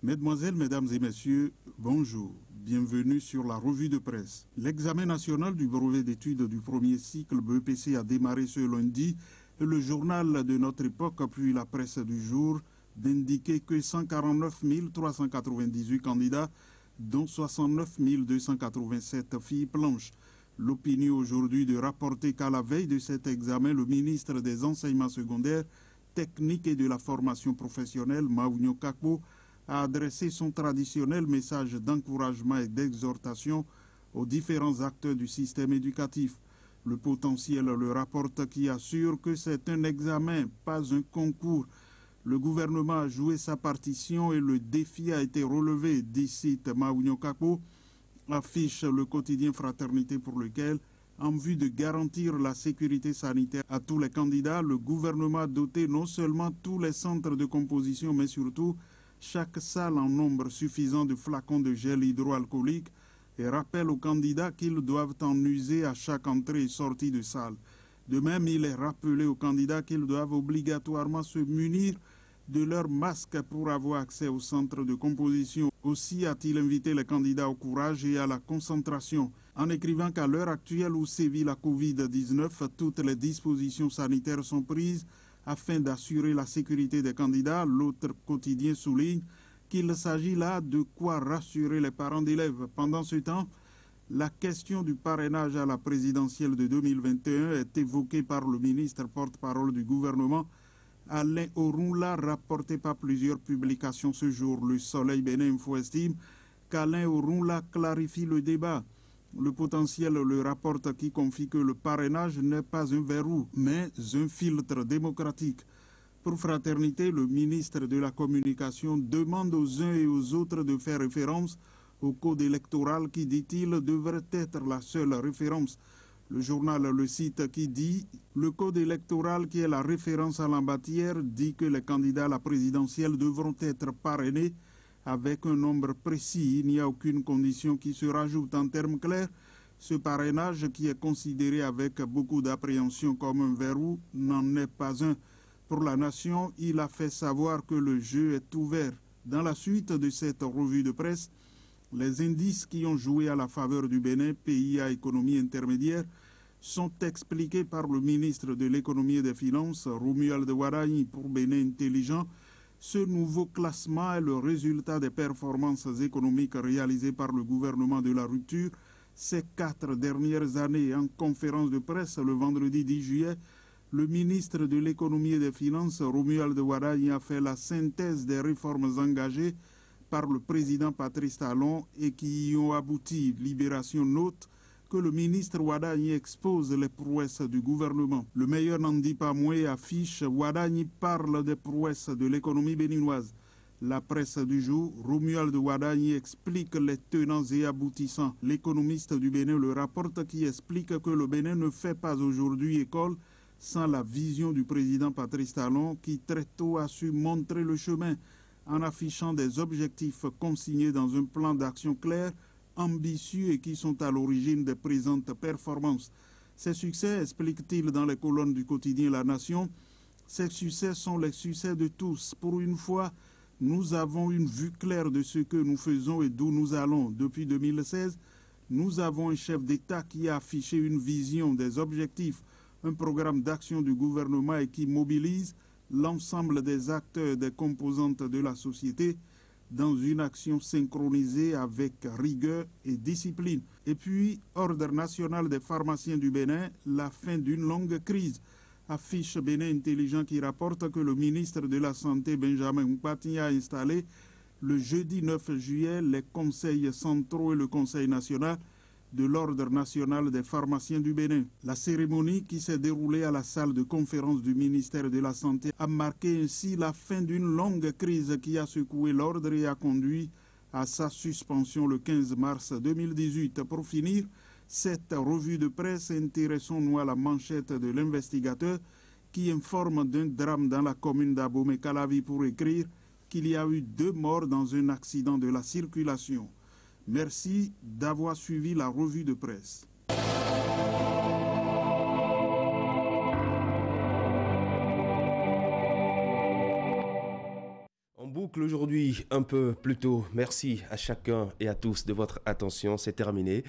Mesdemoiselles, Mesdames et Messieurs, bonjour. Bienvenue sur la revue de presse. L'examen national du brevet d'études du premier cycle BEPC a démarré ce lundi. Le journal de notre époque, puis la presse du jour, d'indiquer que 149 398 candidats, dont 69 287 filles blanches. L'opinion aujourd'hui de rapporter qu'à la veille de cet examen, le ministre des Enseignements secondaires, techniques et de la formation professionnelle, Maounio Kakpo, a adressé son traditionnel message d'encouragement et d'exhortation aux différents acteurs du système éducatif. Le potentiel le rapporte qui assure que c'est un examen, pas un concours. Le gouvernement a joué sa partition et le défi a été relevé, dit cite Maounio Kakpo, affiche le quotidien Fraternité pour lequel, en vue de garantir la sécurité sanitaire à tous les candidats, le gouvernement a doté non seulement tous les centres de composition, mais surtout chaque salle en nombre suffisant de flacons de gel hydroalcoolique et rappelle aux candidats qu'ils doivent en user à chaque entrée et sortie de salle. De même, il est rappelé aux candidats qu'ils doivent obligatoirement se munir de leur masque pour avoir accès au centre de composition. Aussi a-t-il invité les candidats au courage et à la concentration, en écrivant qu'à l'heure actuelle où sévit la Covid-19, toutes les dispositions sanitaires sont prises afin d'assurer la sécurité des candidats. L'autre quotidien souligne qu'il s'agit là de quoi rassurer les parents d'élèves. Pendant ce temps, la question du parrainage à la présidentielle de 2021 est évoquée par le ministre porte-parole du gouvernement, Alain Orunla, rapporté par plusieurs publications ce jour. Le Soleil Bénin Info estime qu'Alain Orunla clarifie le débat. Le potentiel le rapporte qui confie que le parrainage n'est pas un verrou, mais un filtre démocratique. Pour Fraternité, le ministre de la Communication demande aux uns et aux autres de faire référence au code électoral qui, dit-il, devrait être la seule référence. Le journal le cite qui dit « Le code électoral qui est la référence à la matière dit que les candidats à la présidentielle devront être parrainés avec un nombre précis. Il n'y a aucune condition qui se rajoute. En termes clairs, ce parrainage qui est considéré avec beaucoup d'appréhension comme un verrou n'en est pas un. Pour la nation, il a fait savoir que le jeu est ouvert. Dans la suite de cette revue de presse, les indices qui ont joué à la faveur du Bénin, pays à économie intermédiaire, sont expliqués par le ministre de l'économie et des finances, Romuald Waraï, pour Bénin Intelligent. Ce nouveau classement est le résultat des performances économiques réalisées par le gouvernement de la rupture ces 4 dernières années. En conférence de presse le vendredi 10 juillet, le ministre de l'économie et des finances, Romuald Wadagni, a fait la synthèse des réformes engagées par le président Patrice Talon et qui y ont abouti. Libération note que le ministre Wadagni expose les prouesses du gouvernement. Le meilleur n'en dit pas moins et affiche Wadagni parle des prouesses de l'économie béninoise. La presse du jour, Romuald Wadagni explique les tenants et aboutissants. L'économiste du Bénin le rapporte qui explique que le Bénin ne fait pas aujourd'hui école sans la vision du président Patrice Talon qui très tôt a su montrer le chemin en affichant des objectifs consignés dans un plan d'action clair, ambitieux et qui sont à l'origine des présentes performances. Ces succès, explique-t-il dans les colonnes du quotidien La Nation, ces succès sont les succès de tous. Pour une fois, nous avons une vue claire de ce que nous faisons et d'où nous allons. Depuis 2016, nous avons un chef d'État qui a affiché une vision, des objectifs, un programme d'action du gouvernement et qui mobilise l'ensemble des acteurs, des composantes de la société dans une action synchronisée avec rigueur et discipline. Et puis, Ordre national des pharmaciens du Bénin, la fin d'une longue crise. Affiche Bénin Intelligent qui rapporte que le ministre de la Santé, Benjamin Mpati, a installé le jeudi 9 juillet les conseils centraux et le conseil national de l'Ordre national des pharmaciens du Bénin. La cérémonie qui s'est déroulée à la salle de conférence du ministère de la Santé a marqué ainsi la fin d'une longue crise qui a secoué l'ordre et a conduit à sa suspension le 15 mars 2018. Pour finir cette revue de presse, intéressons-nous à la manchette de l'investigateur qui informe d'un drame dans la commune d'Abomey-Calavi pour écrire qu'il y a eu 2 morts dans un accident de la circulation. Merci d'avoir suivi la revue de presse. Boucle aujourd'hui un peu plus tôt. Merci à chacun et à tous de votre attention. C'est terminé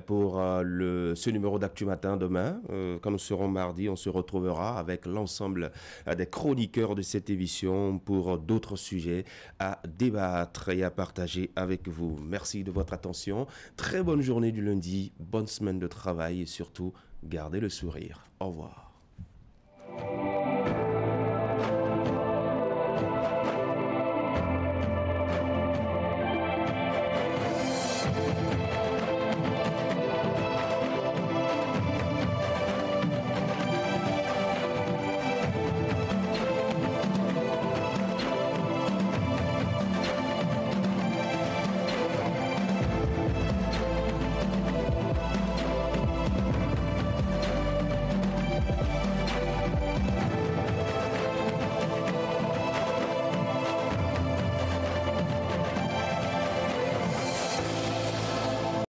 pour ce numéro d'Actu Matin. Demain, quand nous serons mardi, on se retrouvera avec l'ensemble des chroniqueurs de cette émission pour d'autres sujets à débattre et à partager avec vous. Merci de votre attention. Très bonne journée du lundi, bonne semaine de travail et surtout, gardez le sourire. Au revoir.